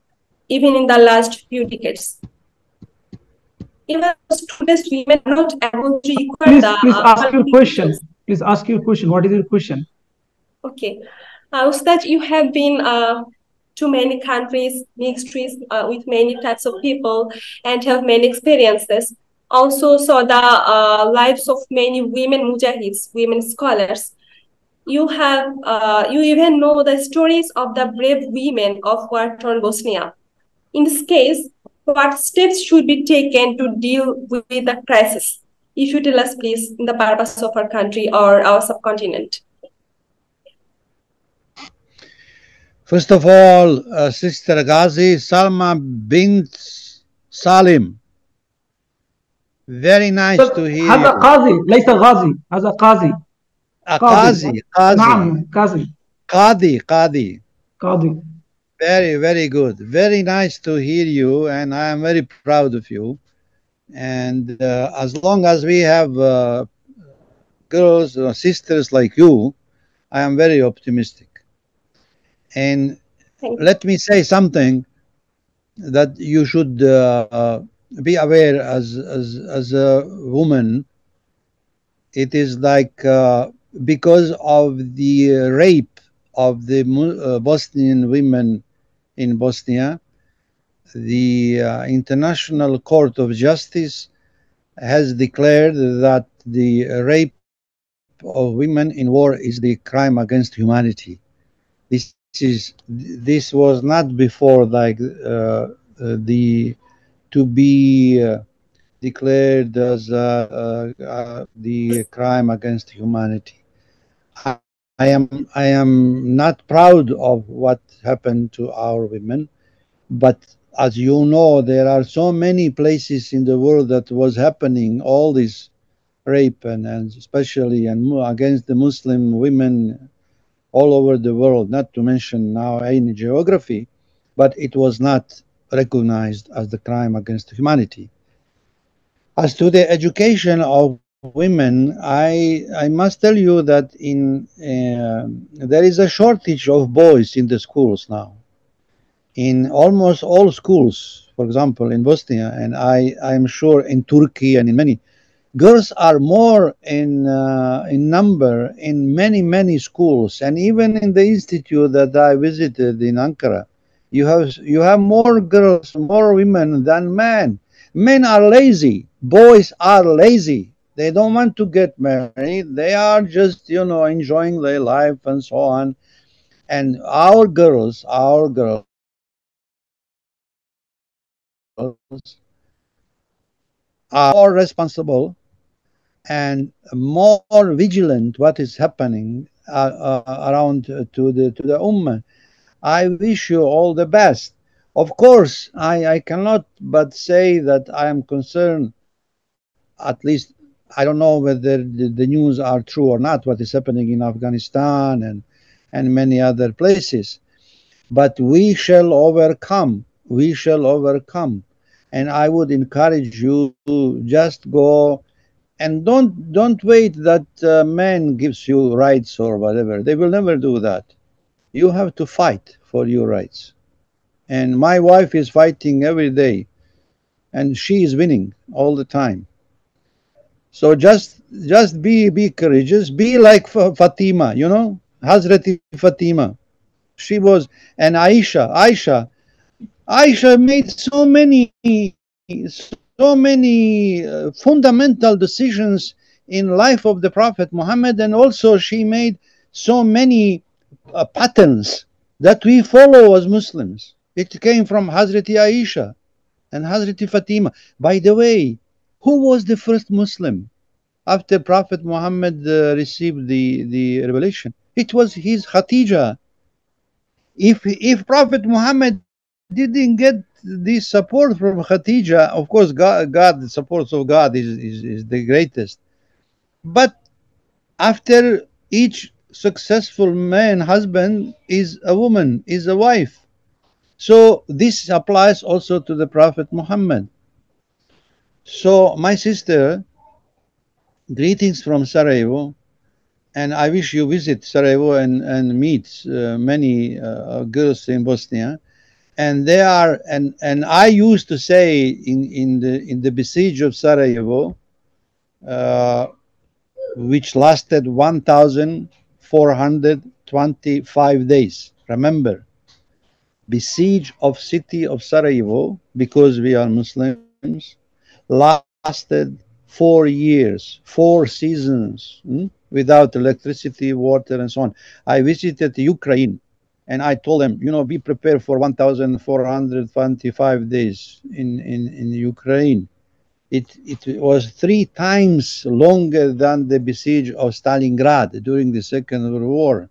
Speaker 4: even in the last few decades. Even today's women are not able to equal the.
Speaker 2: Please ask your question. Please ask your question. What is your question?
Speaker 4: Okay, Ustad, you have been to many countries, mixed with many types of people, and have many experiences. Also saw the lives of many women mujahids, women scholars. You even know the stories of the brave women of war-torn Bosnia. In this case, what steps should be taken to deal with the crisis? If you tell us, please, in the purpose of our country or our subcontinent.
Speaker 1: First of all, Sister Ghazi, Salma bint Salim. Very nice to hear
Speaker 2: هذا
Speaker 1: you.
Speaker 2: قاضي ليس غازي هذا قاضي
Speaker 1: Qazi.
Speaker 2: نعم قاضي قاضي
Speaker 1: Very good. Very nice to hear you, and I am very proud of you. And as long as we have girls or sisters like you, I am very optimistic. And let me say something that you should be aware as a woman. It is like because of the rape of the Bosnian women in Bosnia, the International Court of Justice has declared that the rape of women in war is the crime against humanity. This was not before like to be declared as the crime against humanity. I am not proud of what happened to our women, but as you know, there are so many places in the world that was happening all this rape and especially against the Muslim women all over the world, not to mention now any geography, but it was not recognized as the crime against humanity. As to the education of women, I must tell you that there is a shortage of boys in the schools now. In almost all schools, for example, in Bosnia, and I'm sure in Turkey and in many, girls are more in number in many schools, and even in the institute that I visited in Ankara, you have more girls, more women than men. Men are lazy. Boys are lazy. They don't want to get married. They are just, enjoying their life and so on. And our girls are more responsible and more vigilant what is happening around to the ummah. I wish you all the best. Of course, I cannot but say that I am concerned. At least I don't know whether the news are true or not, what is happening in Afghanistan and many other places. But we shall overcome. We shall overcome. And I would encourage you to just go and don't wait that man gives you rights or whatever. They will never do that. You have to fight for your rights. And my wife is fighting every day, and she is winning all the time. So just be courageous. Be like Fatima, Hazrati Fatima. She was, and Aisha made so many fundamental decisions in life of the Prophet Muhammad, and also she made so many patterns that we follow as Muslims. It came from Hazrati Aisha and Hazrati Fatima. By the way, who was the first Muslim after Prophet Muhammad received the revelation? It was his Khadija. If Prophet Muhammad didn't get this support from Khadija, of course, God, the support of God is the greatest. But after each successful man, husband is a woman, is a wife. So this applies also to the Prophet Muhammad. So my sister, greetings from Sarajevo, and I wish you visit Sarajevo and meet many girls in Bosnia. And they are, and I used to say in the besiege of Sarajevo, uh, which lasted 1,425 days. Remember, besiege of city of Sarajevo, because we are Muslims, lasted 4 years, 4 seasons, without electricity, water, and so on. I visited Ukraine, and I told them, be prepared for 1,425 days in Ukraine. It was 3 times longer than the besiege of Stalingrad during the Second World War.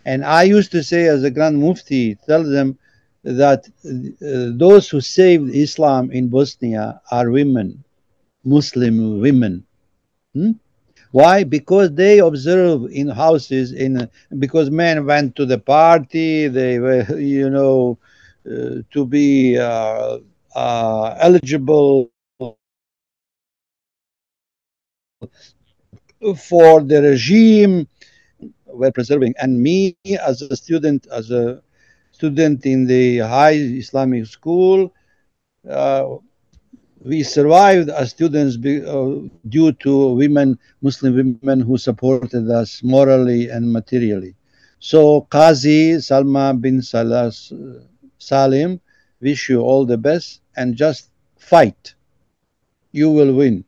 Speaker 1: And I used to say, as a Grand Mufti, tell them that those who saved Islam in Bosnia are women, Muslim women. Why? Because they observe in houses, because men went to the party, they were, to be eligible for the regime, were preserving. And me, as a student in the high Islamic school, we survived as students due to Muslim women who supported us morally and materially. So Qazi Salma bin Salim, wish you all the best and just fight. You will win.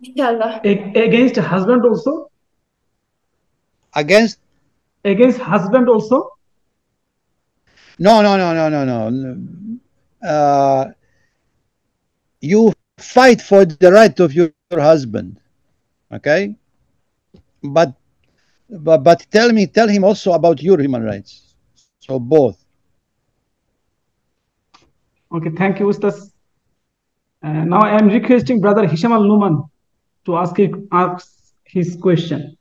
Speaker 4: Inshallah.
Speaker 2: Against husband also?
Speaker 1: Against
Speaker 2: husband also?
Speaker 1: No. You fight for the right of your husband, okay? But tell him also about your human rights. So both.
Speaker 2: Okay, thank you, Ustaz. Now I am requesting Brother Hisham Al Numan to ask his question.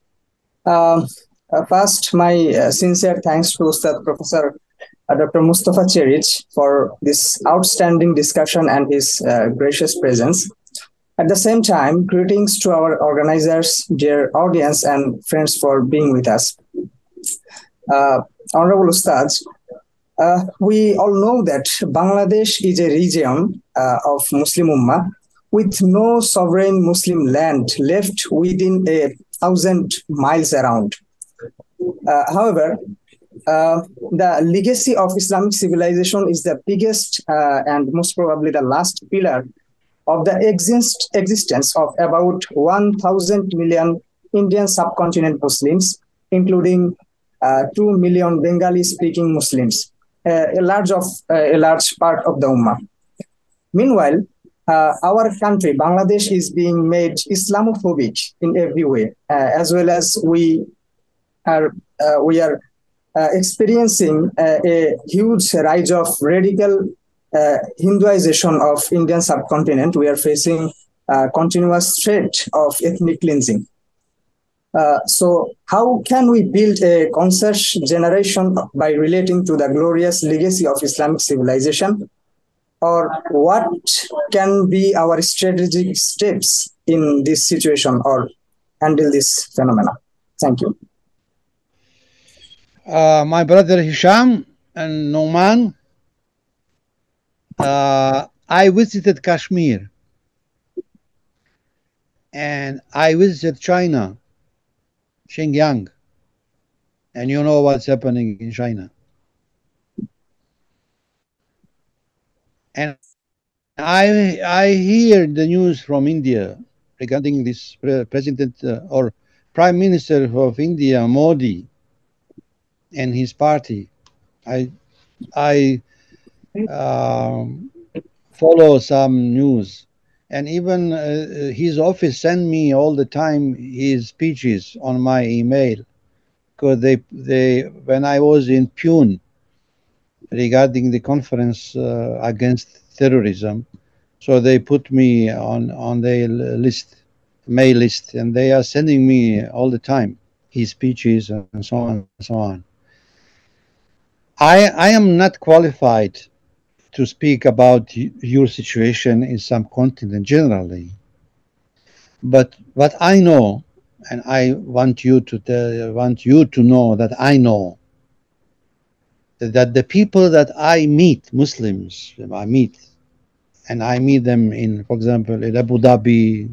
Speaker 5: First, my sincere thanks to Ustad Professor Dr. Mustafa Çeric for this outstanding discussion and his gracious presence. At the same time, greetings to our organizers, dear audience, and friends for being with us. Honorable Ustads, we all know that Bangladesh is a region of Muslim Ummah with no sovereign Muslim land left within 1,000 miles around. However, the legacy of Islamic civilization is the biggest and most probably the last pillar of the existence of about 1,000 million Indian subcontinent Muslims, including 2 million Bengali-speaking Muslims, a large part of the Ummah. Meanwhile, our country, Bangladesh, is being made Islamophobic in every way, as well as we are experiencing a huge rise of radical Hinduization of Indian subcontinent. We are facing continuous threat of ethnic cleansing. So how can we build a conscious generation by relating to the glorious legacy of Islamic civilization? Or what can be our strategic steps in this situation or handle this phenomena? Thank you.
Speaker 1: My brother Hisham and Noman, I visited Kashmir and I visited China, Xinjiang, and you know what's happening in China. And I hear the news from India regarding this president or Prime Minister of India, Modi, and his party. I follow some news, and even his office send me all the time his speeches on my email, because they when I was in Pune regarding the conference against terrorism, so they put me on their mail list, and they are sending me all the time his speeches and so on and so on. I am not qualified to speak about your situation in some continent generally, but what I know, and I want you to know that I know that the people that I meet, Muslims, I meet them in, for example, in Abu Dhabi,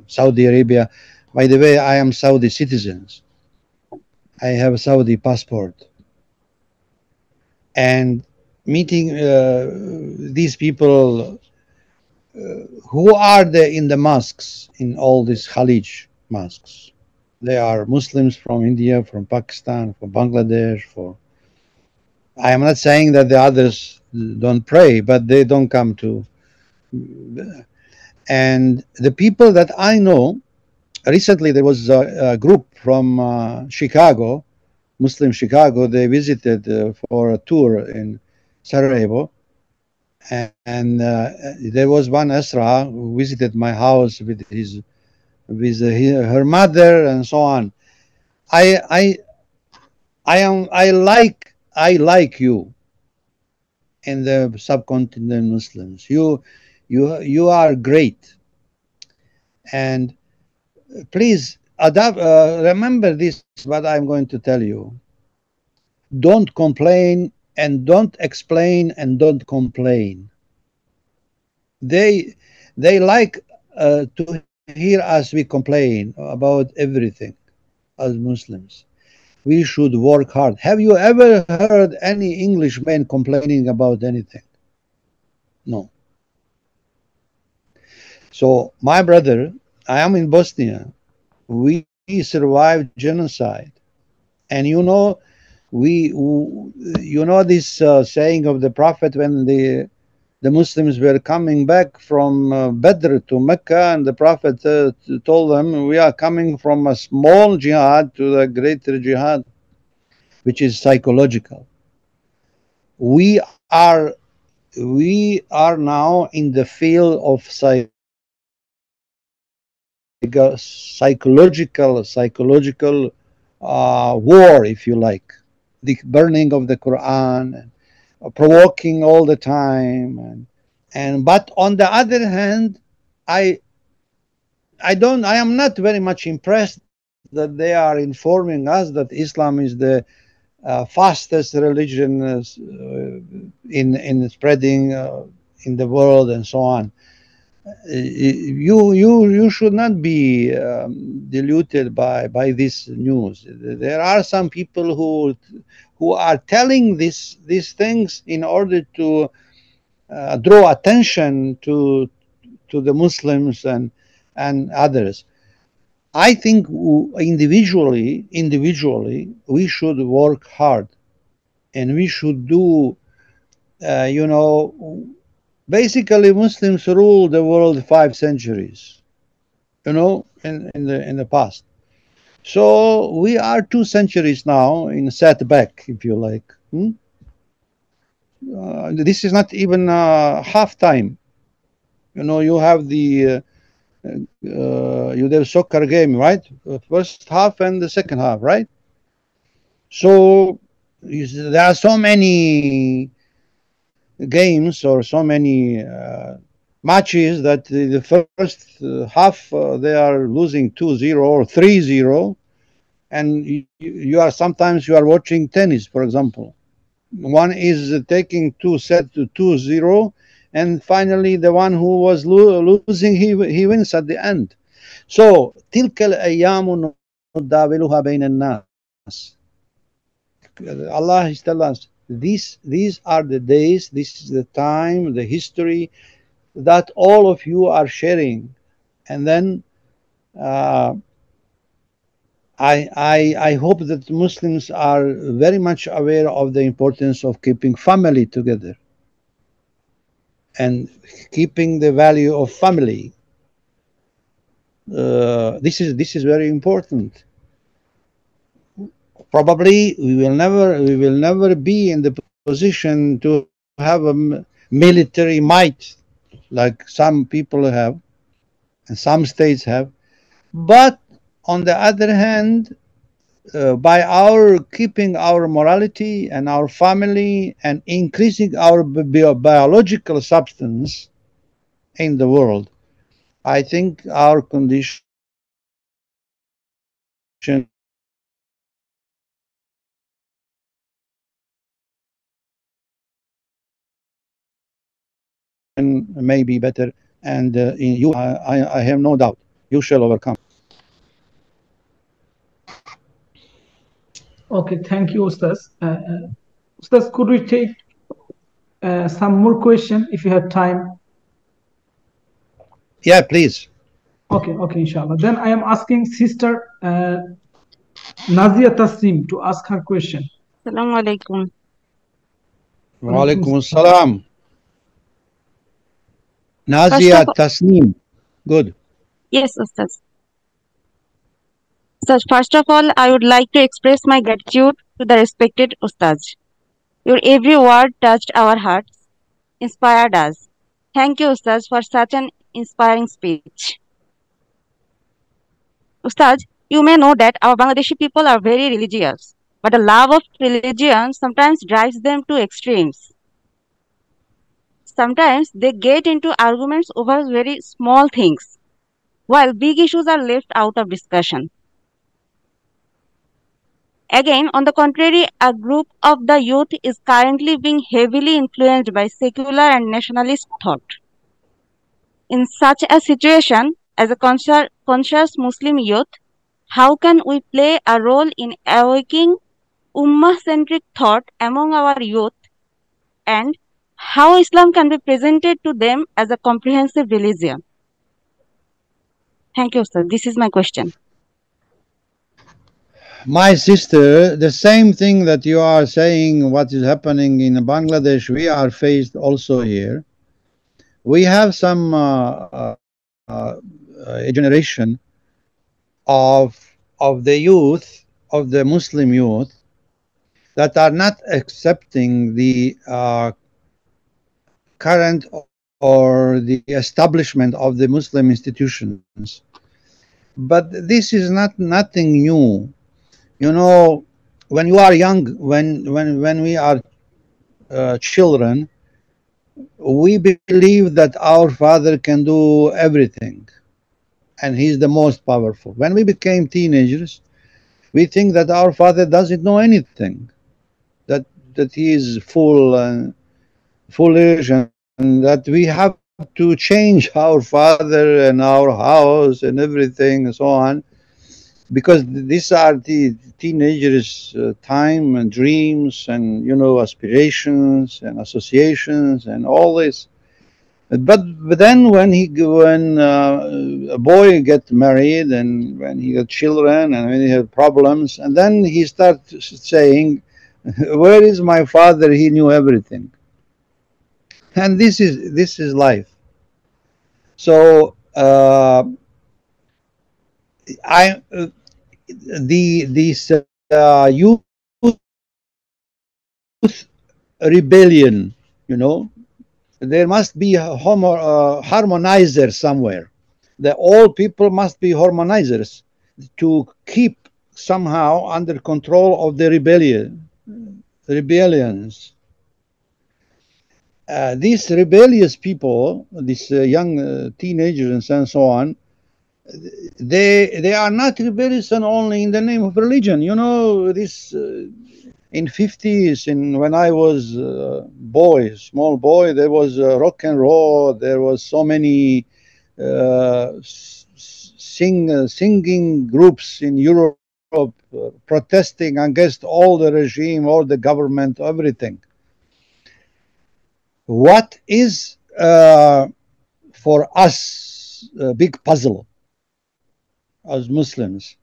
Speaker 1: Saudi Arabia. By the way, I am Saudi citizens. I have a Saudi passport. And meeting these people who are in the mosques, in all these Khalij mosques. They are Muslims from India, from Pakistan, from Bangladesh. I am not saying that the others don't pray, but they don't come to. And the people that I know, recently there was a group from Chicago, Muslim Chicago. They visited for a tour in Sarajevo, and there was one Esra who visited my house with her mother and so on. I like you and the subcontinent Muslims. You are great, and please remember this. What I'm going to tell you. Don't complain and don't explain and don't complain. They like to hear us we complain about everything as Muslims. We should work hard. Have you ever heard any Englishman complaining about anything? No. So, my brother, I am in Bosnia. We survived genocide. And you know this saying of the Prophet when the Muslims were coming back from Badr to Mecca, and the Prophet told them, we are coming from a small jihad to the greater jihad, which is psychological. We are now in the field of psychological war, if you like, the burning of the Quran, and provoking all the time, but on the other hand, I am not very much impressed that they are informing us that Islam is the fastest religion in spreading in the world and so on. You should not be deluded by this news. There are some people who are telling these things in order to draw attention to to the Muslims and others. I think individually we should work hard, and we should do, basically Muslims rule the world 5 centuries, in the past. So we are 2 centuries now in setback, if you like. This is not even half time. You have you have soccer game, right? First half and the second half, right? So there are so many games or so many matches that the first half they are losing 2-0 or 3-0, and sometimes you are watching tennis, for example. One is taking 2 sets to 2-0, and finally the one who was losing, he wins at the end. So تلك الأيام نداولها بين الناس. Allah is telling us, these are the days, this is the time, the history that all of you are sharing. And then I hope that Muslims are very much aware of the importance of keeping family together and keeping the value of family. This is very important. Probably we will never be in the position to have a military might like some people have and some states have. But on the other hand, by our keeping our morality and our family and increasing our biological substance in the world, I think our condition may be better, and I have no doubt you shall overcome.
Speaker 2: Okay, thank you, Ustaz. Ustaz, could we take some more question if you have time?
Speaker 1: Yeah, please.
Speaker 2: Okay, inshallah. Then I am asking Sister Nazia Taslim to ask her question.
Speaker 6: Assalamu alaikum.
Speaker 1: Wa alaikum assalam. Nazia Taslim. Good.
Speaker 6: Yes, Ustaz. So first of all, I would like to express my gratitude to the respected Ustaz. Your every word touched our hearts, inspired us. Thank you, Ustaz, for such an inspiring speech. Ustaz, you may know that our Bangladeshi people are very religious, but the love of religion sometimes drives them to extremes. Sometimes they get into arguments over very small things, while big issues are left out of discussion. Again, on the contrary, a group of the youth is currently being heavily influenced by secular and nationalist thought. In such a situation, as a conscious Muslim youth, how can we play a role in awakening Ummah-centric thought among our youth, and how Islam can be presented to them as a comprehensive religion? Thank you, sir. This is my question.
Speaker 1: My sister, the same thing that you are saying, what is happening in Bangladesh, we are faced also here. We have some a generation of the youth, of the Muslim youth, that are not accepting the current or the establishment of the Muslim institutions. But this is nothing new. When you are young, when we are children, we believe that our Father can do everything, and He's the most powerful. When we became teenagers, we think that our Father doesn't know anything, that He is foolish, and that we have to change our Father and our house and everything and so on, because these are the teenagers' time and dreams and aspirations and associations and all this. But then when a boy gets married and when he got children and when he had problems, and then he starts saying, "Where is my father? He knew everything." And this is life. So I this youth rebellion, you know, there must be a harmonizer somewhere. The all people must be harmonizers to keep somehow under control of the rebellions. These rebellious people, these young teenagers and so on, they are not rebellious only in the name of religion. You know, this in 50s, in when I was small boy, there was rock and roll. There was so many singing groups in Europe protesting against all the regime, all the government, everything. What is for us a big puzzle as Muslims?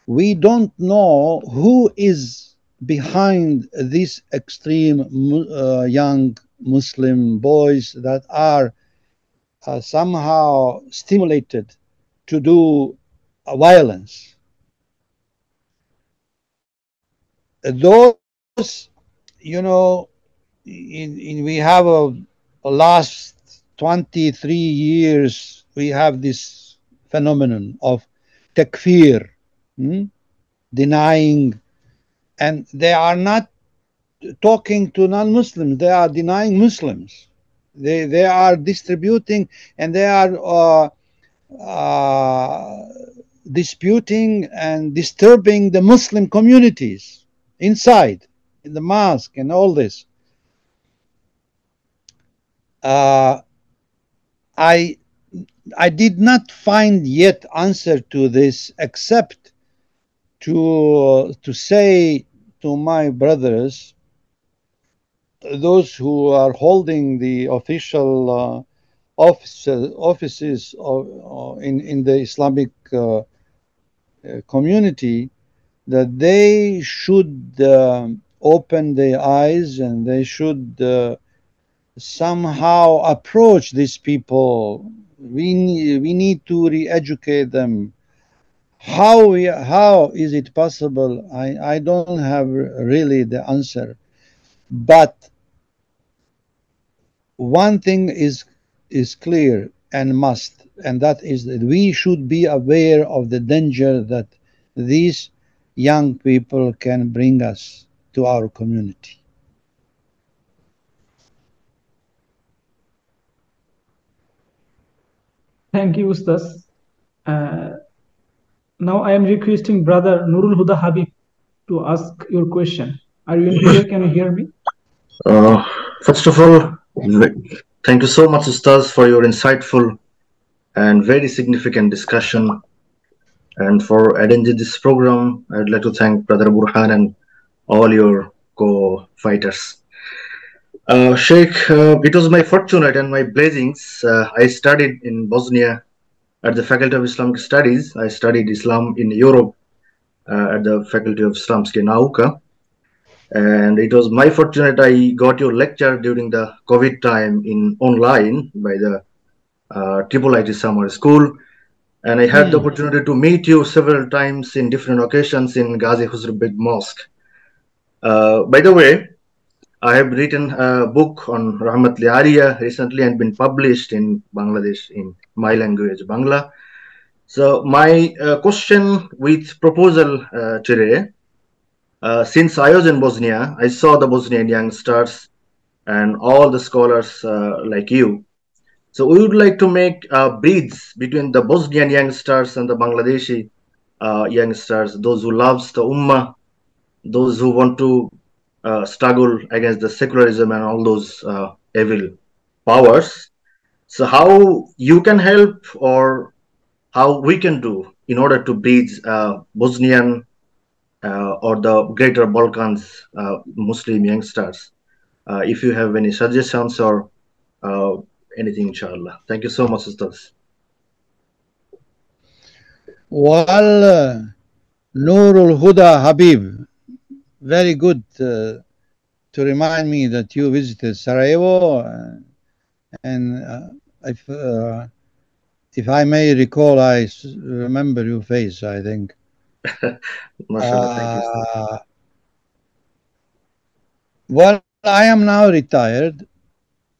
Speaker 1: We don't know who is behind these extreme young Muslim boys that are somehow stimulated to do violence. Those, you know, we have a last 23 years, we have this phenomenon of takfir, denying, and they are not talking to non-Muslims, they are denying Muslims. They are distributing and they are disputing and disturbing the Muslim communities inside, in the mosque and all this. I did not find yet answer to this except to say to my brothers, those who are holding the official offices in the Islamic community, that they should open their eyes and they should somehow approach these people. We need to re-educate them. How is it possible? I don't have really the answer, but one thing is clear and must, and that is that we should be aware of the danger that these young people can bring us to our community.
Speaker 2: Thank you, Ustaz. Now I am requesting Brother Nurul Huda Habib to ask your question. Are you in clear? Can you hear me?
Speaker 7: First of all, thank you so much, Ustaz, for your insightful and very significant discussion. And for arranging this program, I would like to thank Brother Burhan and all your co-fighters. Sheikh, it was my fortunate and my blessings. I studied in Bosnia at the Faculty of Islamic Studies. I studied Islam in Europe at the Faculty of Islamske Nauka. And it was my fortunate I got your lecture during the COVID time in online by the IIIT Summer School. And I had the opportunity to meet you several times in different occasions in Ghazi Huzur Beg Mosque. By the way, I have written a book on Rahmat Liaria recently and been published in Bangladesh in my language, Bangla. So my question with proposal today, since I was in Bosnia, I saw the Bosnian youngsters and all the scholars like you. So we would like to make a bridge between the Bosnian youngsters and the Bangladeshi youngsters, those who loves the Ummah, those who want to struggle against the secularism and all those evil powers. So how you can help or how we can do in order to bridge Bosnian or the greater Balkans Muslim youngsters. If you have any suggestions or anything, inshallah. Thank you so much, Ustaz.
Speaker 1: Well, Nurul Huda Habib, very good to remind me that you visited Sarajevo, and if I may recall, I remember your face, I think.
Speaker 7: MashaAllah, thank you, Ustaz.
Speaker 1: Well, I am now retired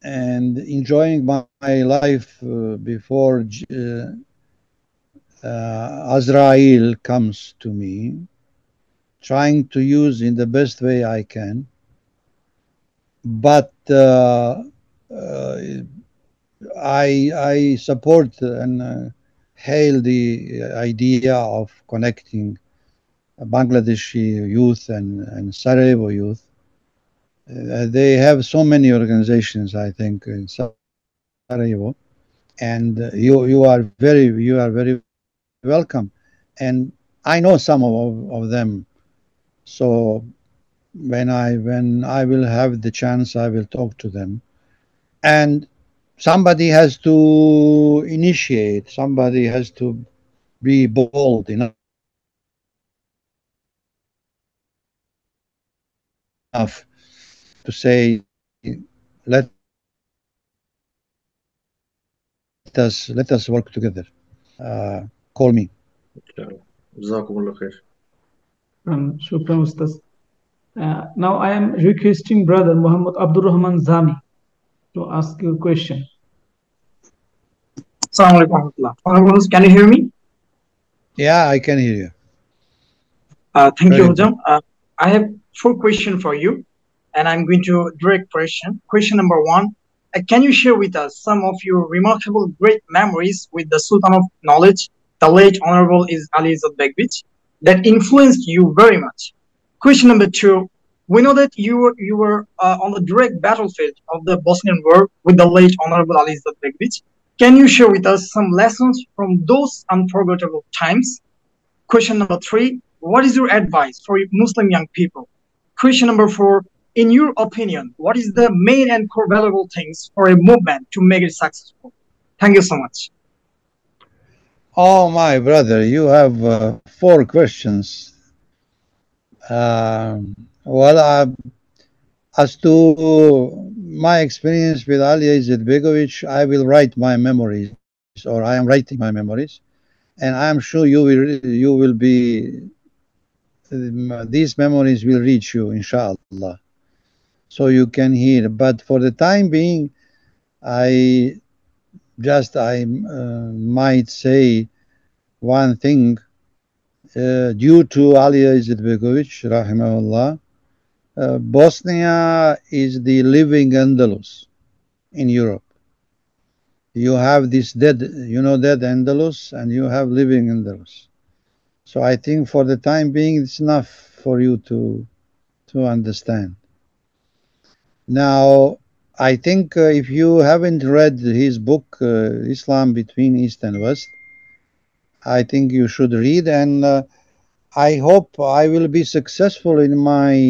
Speaker 1: and enjoying my life before Azrael comes to me, trying to use in the best way I can. But I support and hail the idea of connecting Bangladeshi youth and Sarajevo youth. They have so many organizations, I think, in Sarajevo, and you are very welcome. And I know some of them, so when I will have the chance, I will talk to them. And somebody has to initiate. Somebody has to be bold enough to say, let let us work together. Call me.
Speaker 7: Inshallah. Jazakumullah khair.
Speaker 2: Shukran, Ustaz. Now I am requesting brother Muhammad Abdul Rahman Zami to ask you a question.
Speaker 8: Assalamu alaikum warahmatullah. Can you hear me?
Speaker 1: Yeah, I can hear you.
Speaker 8: Thank
Speaker 1: Very
Speaker 8: you,
Speaker 1: good.
Speaker 8: Hujam. I have 4 questions for you, and I'm going to direct question. Question number 1, can you share with us some of your remarkable great memories with the Sultan of Knowledge, the late Honorable Ali Izzat Begwich, that influenced you very much? Question number 2, we know that you were on the direct battlefield of the Bosnian War with the late Honorable Ali Izzat Begwich. Can you share with us some lessons from those unforgettable times? Question number 3, what is your advice for Muslim young people? Question number 4, in your opinion, what is the main and core valuable things for a movement to make it successful? Thank you so much.
Speaker 1: Oh, my brother, you have 4 questions. Well, as to my experience with Ali Izzat Begovic, I will write my memories, or I am writing my memories, and I am sure you will be these memories will reach you, inshallah, so you can hear. But for the time being, I might say one thing. Due to Ali Izzat Begovic, rahimahullah, Bosnia is the living Andalus in Europe. You have this dead Andalus, and you have living Andalus. So I think for the time being, it's enough for you to understand. Now, I think if you haven't read his book, Islam Between East and West, I think you should read, and I hope I will be successful in my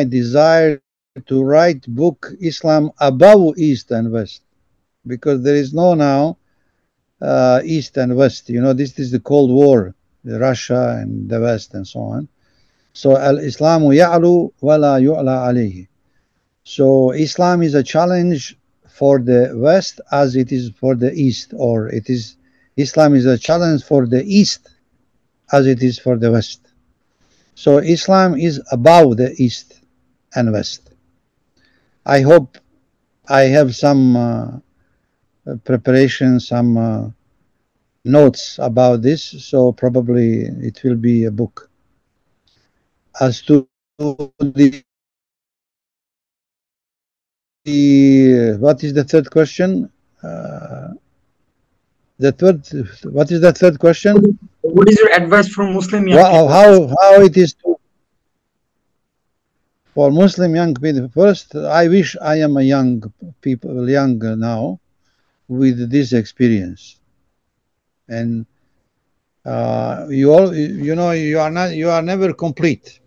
Speaker 1: desire to write book Islam above East and West, because there is no now East and West. This is the Cold War, Russia and the West and so on. So al-Islamu ya'lu wa la yu'la alayhi. So Islam is a challenge for the West as it is for the East, or Islam is a challenge for the East as it is for the West. So Islam is above the East and West. I hope I have some preparation, some notes about this, so probably it will be a book. As to what is the third question? What is the third question?
Speaker 8: What is your advice for Muslim young people?
Speaker 1: How it is for Muslim young people? First, I wish I am a young now with this experience, and you are never complete.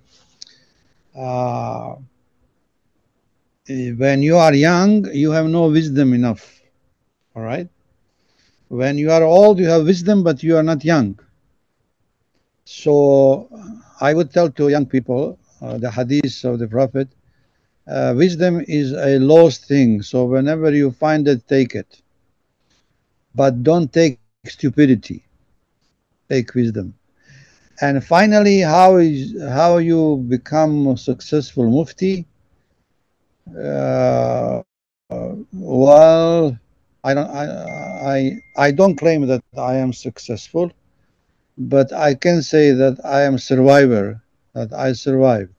Speaker 1: when you are young, you have no wisdom enough. All right. When you are old, you have wisdom, but you are not young. So I would tell to young people the hadith of the Prophet, wisdom is a lost thing. So whenever you find it, take it. But don't take stupidity. Take wisdom. And finally, how you become a successful Mufti? Well, I don't claim that I am successful, but I can say that I am survivor, that I survived.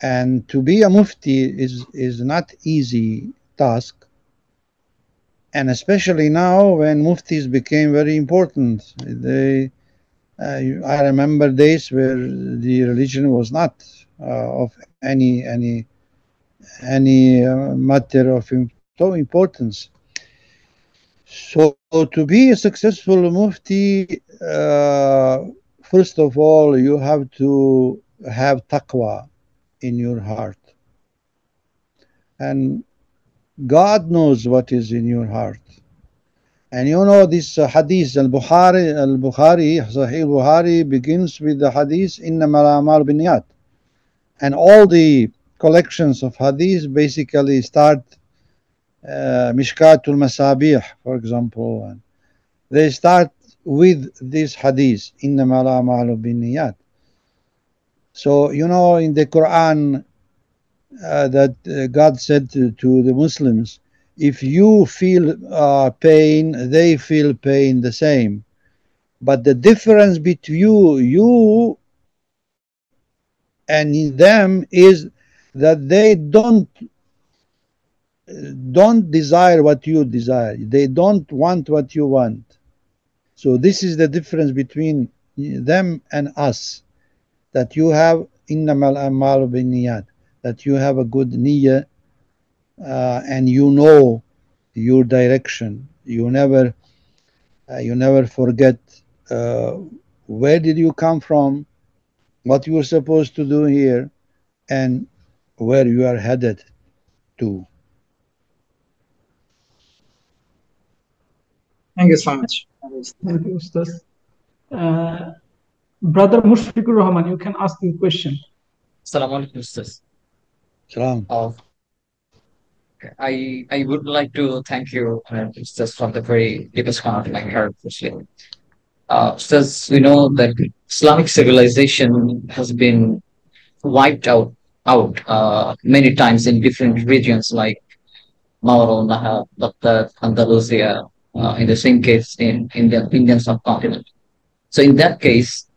Speaker 1: And to be a Mufti is not easy task, and especially now when Muftis became very important. I remember days where the religion was not of any matter of importance. So to be a successful Mufti, first of all, you have to have taqwa in your heart. And God knows what is in your heart. And you know this hadith, Sahih Bukhari begins with the hadith, إِنَّمَا الْأَعْمَالُ بِالنِّيَّاتِ. And all the collections of hadith basically start Mishkatul Masabih, for example. And they start with this hadith, إِنَّمَا الْأَعْمَالُ بِالنِّيَّاتِ. So, you know, in the Quran, that God said to the Muslims, if you feel pain, they feel pain the same. But the difference between you and them is that they don't desire what you desire. They don't want what you want. So this is the difference between them and us, that you have innamal a'malu binniyat, that you have a good niyyah, and you know your direction. You never forget where did you come from, what you were supposed to do here, and where you are headed to.
Speaker 8: Thank you so much.
Speaker 2: Thank you, Ustaz. Brother Mushfiqur Rahman, you can ask the question.
Speaker 9: Assalamu alaikum, Ustaz.
Speaker 1: Salam.
Speaker 9: I would like to thank you, Ustaz, from the very deepest corner of my heart, firstly. Ustaz, we know that Islamic civilization has been wiped out many times in different regions like Mauro, Naha, Baghdad, Andalusia, in the same case in Indian subcontinent. So in that case,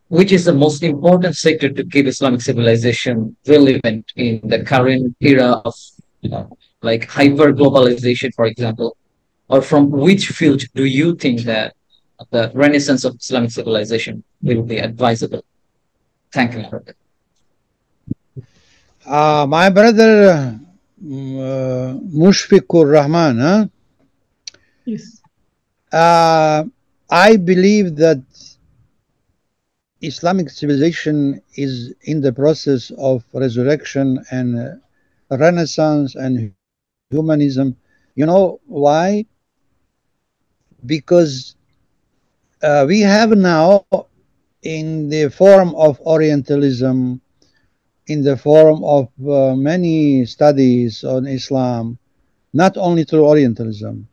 Speaker 9: which is the most important sector to keep Islamic civilization relevant in the current era of like hyper globalization, for example, or from which field do you think that the renaissance of Islamic civilization will be advisable? Thank you.
Speaker 1: My brother Mushfiqur Rahman, huh?
Speaker 2: Yes.
Speaker 1: I believe that Islamic civilization is in the process of resurrection and renaissance and humanism. You know why? Because we have now, in the form of Orientalism, in the form of many studies on Islam, not only through Orientalism,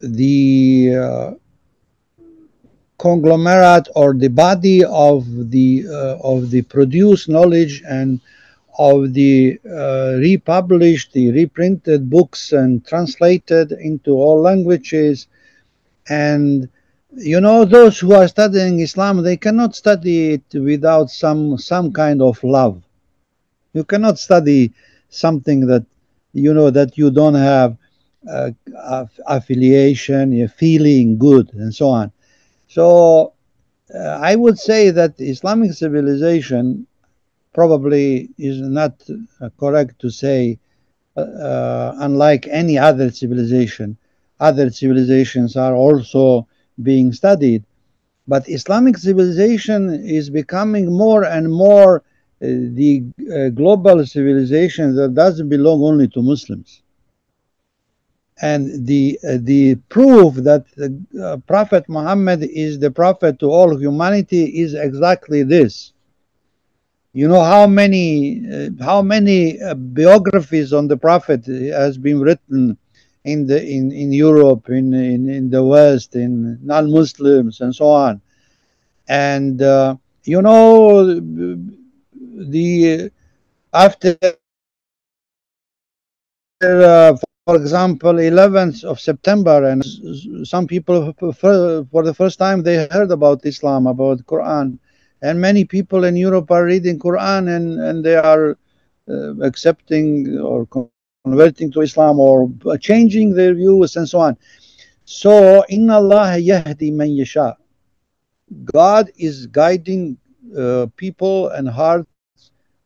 Speaker 1: the conglomerate or the body of the produced knowledge and of the republished, the reprinted books and translated into all languages. And you know, those who are studying Islam, they cannot study it without some kind of love. You cannot study something that you know that you don't have affiliation, you're feeling good, and so on. So I would say that Islamic civilization probably is not correct to say unlike any other civilization. Other civilizations are also being studied, but Islamic civilization is becoming more and more the global civilization that doesn't belong only to Muslims. And the proof that Prophet Muhammad is the prophet to all humanity is exactly this. You know how many biographies on the Prophet has been written in Europe, in the West, in non-Muslims, and so on. And you know, the after for example, 11th of September, and some people for the first time they heard about Islam, about Quran, and many people in Europe are reading Quran and they are accepting or converting to Islam or changing their views and so on. So, Inna Allah yahdi man yasha. God is guiding people and hearts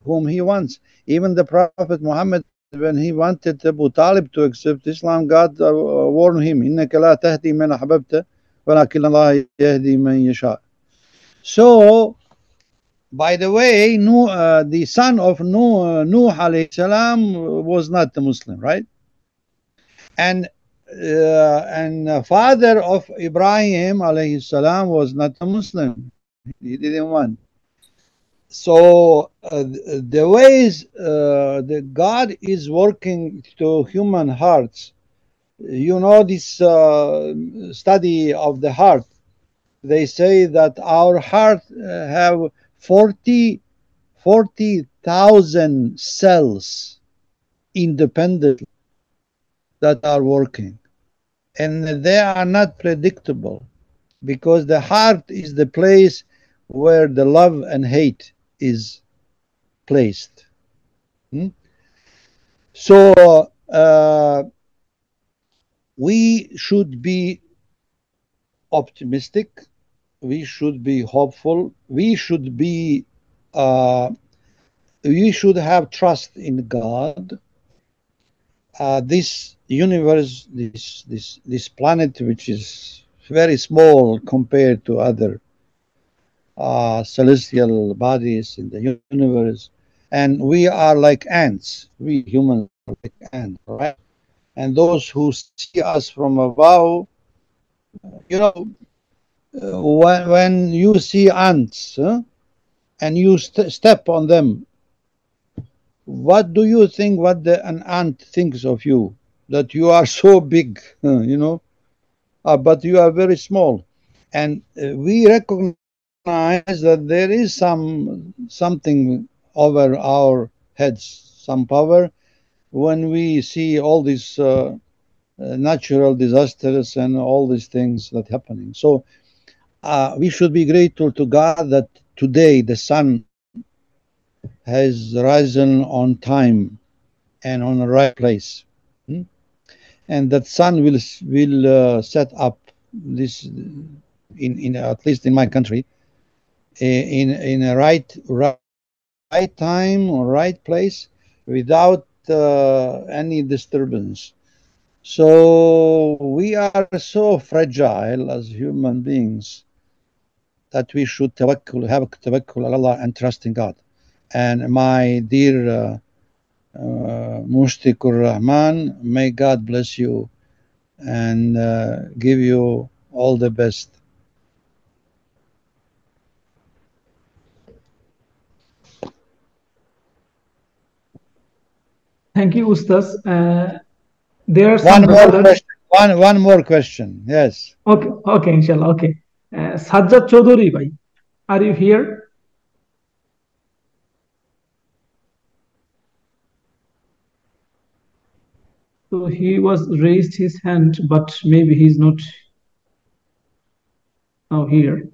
Speaker 1: whom He wants. Even the Prophet Muhammad, when he wanted Abu Talib to accept Islam, God warned him, إِنَّكَ لَا تَهْدِي مَنْ أَحْبَبْتَ وَلَكِنَّ اللَّهَ يَهْدِي مَنْ يَشَاءُ. So, by the way, the son of Nuh alayhi salam was not a Muslim, right? And father of Ibrahim alayhi salam was not a Muslim. He didn't want. So the ways that God is working to human hearts, you know, this study of the heart, they say that our heart have 40,000 cells independently that are working, and they are not predictable because the heart is the place where the love and hate is placed. So we should be optimistic, we should be hopeful, we should have trust in God. This universe, this planet, which is very small compared to other celestial bodies in the universe, and we are like ants. We humans are like ants, right? And those who see us from above, you know, when you see ants and you step on them, what do you think? What an ant thinks of you? That you are so big, you know, but you are very small, and we recognize that there is something over our heads, some power, when we see all these natural disasters and all these things that are happening. So we should be grateful to God that today the sun has risen on time and on the right place, and that sun will set up this in at least in my country in a right time or right place without any disturbance. So we are so fragile as human beings that we should have tawakkul on Allah and trust in God. And my dear Mufti Rahman, may God bless you and give you all the best.
Speaker 2: Thank you, Ustaz. There are
Speaker 1: One
Speaker 2: some
Speaker 1: more
Speaker 2: brothers.
Speaker 1: question. One more question. Yes.
Speaker 2: Okay, inshallah. Okay. Sajjad Chaudhuri, bhai, are you here? So he was raised his hand, but maybe he's not now here.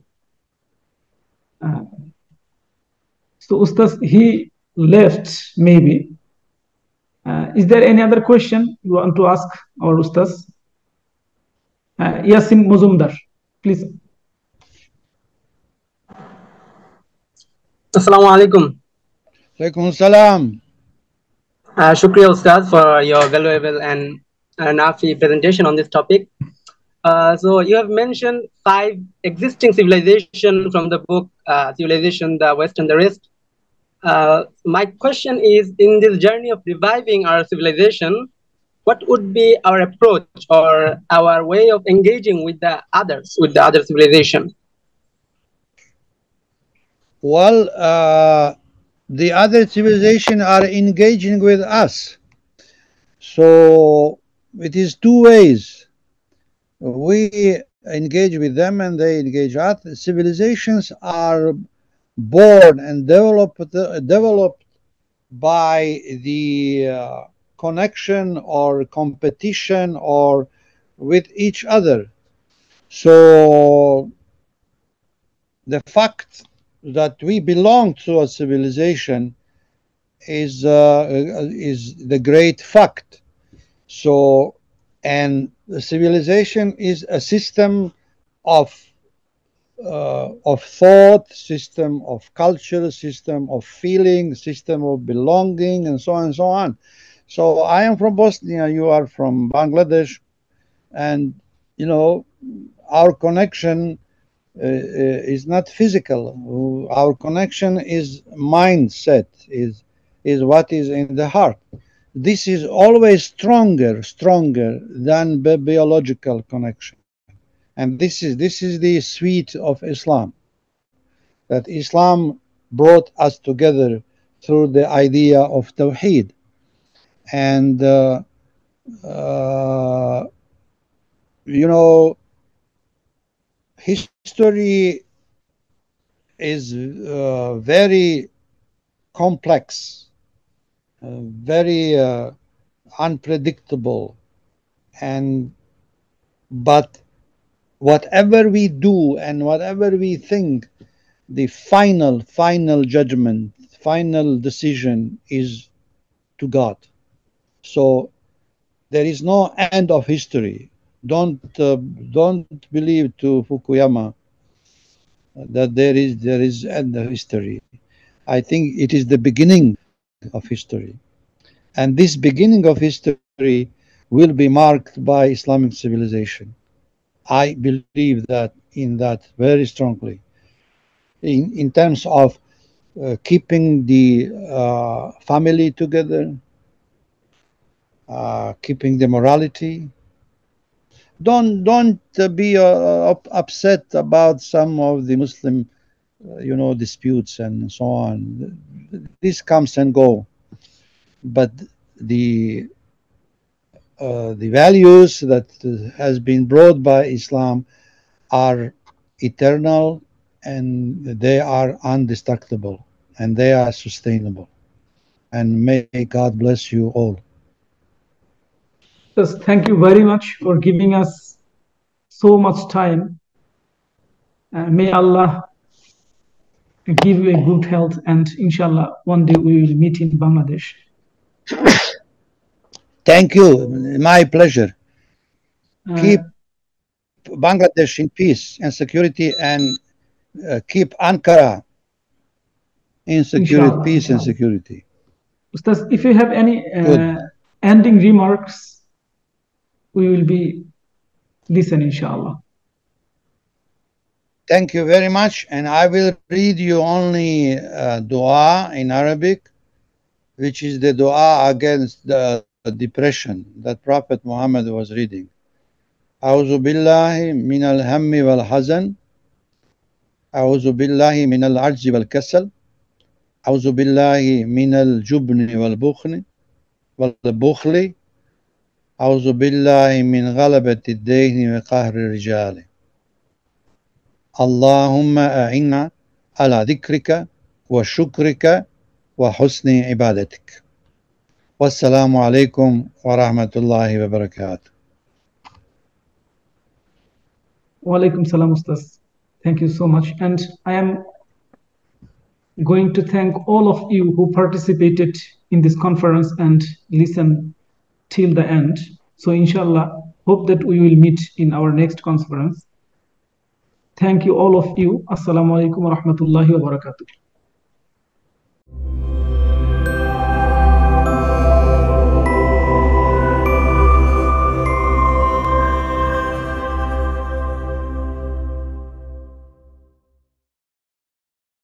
Speaker 2: So Ustaz, he left maybe. Is there any other question you want to ask our Ustaz? Yasim Muzumdar, please.
Speaker 10: Assalamu alaikum.
Speaker 1: Alaikum assalam.
Speaker 10: Shukriya Ustaz for your valuable and nafi presentation on this topic. So you have mentioned 5 existing civilizations from the book Civilization, the West and the Rest. My question is, in this journey of reviving our civilization, what would be our approach or our way of engaging with the others, with the other civilization?
Speaker 1: Well, the other civilization are engaging with us. So it is two ways. We engage with them and they engage us. Civilizations are born and developed by the connection or competition or with each other. So the fact that we belong to a civilization is the great fact. So, and the civilization is a system of thought, system of culture, system of feeling, system of belonging, and so on and so on. So I am from Bosnia, you are from Bangladesh, and you know our connection is not physical. Our connection is mindset, is what is in the heart. This is always stronger than the biological connection. And this is the sweet of Islam, that Islam brought us together through the idea of Tawheed. And you know, history is very complex, very unpredictable, and but whatever we do and whatever we think, the final judgment, final decision is to God. So there is no end of history. Don't believe to Fukuyama that there is end of history. I think it is the beginning of history, and this beginning of history will be marked by Islamic civilization. I believe in that very strongly. In terms of keeping the family together, keeping the morality. Don't be upset about some of the Muslim, disputes and so on. This comes and go, but the values that has been brought by Islam are eternal, and they are indestructible, and they are sustainable. And may God bless you all.
Speaker 2: Yes, thank you very much for giving us so much time. May Allah give you a good health, and inshallah one day we will meet in Bangladesh.
Speaker 1: Thank you. My pleasure. Keep Bangladesh in peace and security, and keep Ankara in security, peace and security.
Speaker 2: Ustaz, if you have any ending remarks, we will be listening, inshallah.
Speaker 1: Thank you very much, and I will read you only dua in Arabic, which is the dua against the depression that Prophet Muhammad was reading. أعوذ بالله من الهم والحزن أعوذ بالله من العجز والكسل أعوذ بالله من الجبن والبخل أعوذ بالله من غلبة الدين وقهر الرجال اللهم أعنا على ذكرك وشكرك وحسن عبادتك والسلام عليكم ورحمة الله وبركاته.
Speaker 2: Walaikum salam, Ustaz. Thank you so much. And I am going to thank all of you who participated in this conference and listened till the end. So inshallah, hope that we will meet in our next conference. Thank you all of you. Assalamu alaikum wa rahmatullahi wa barakatuh.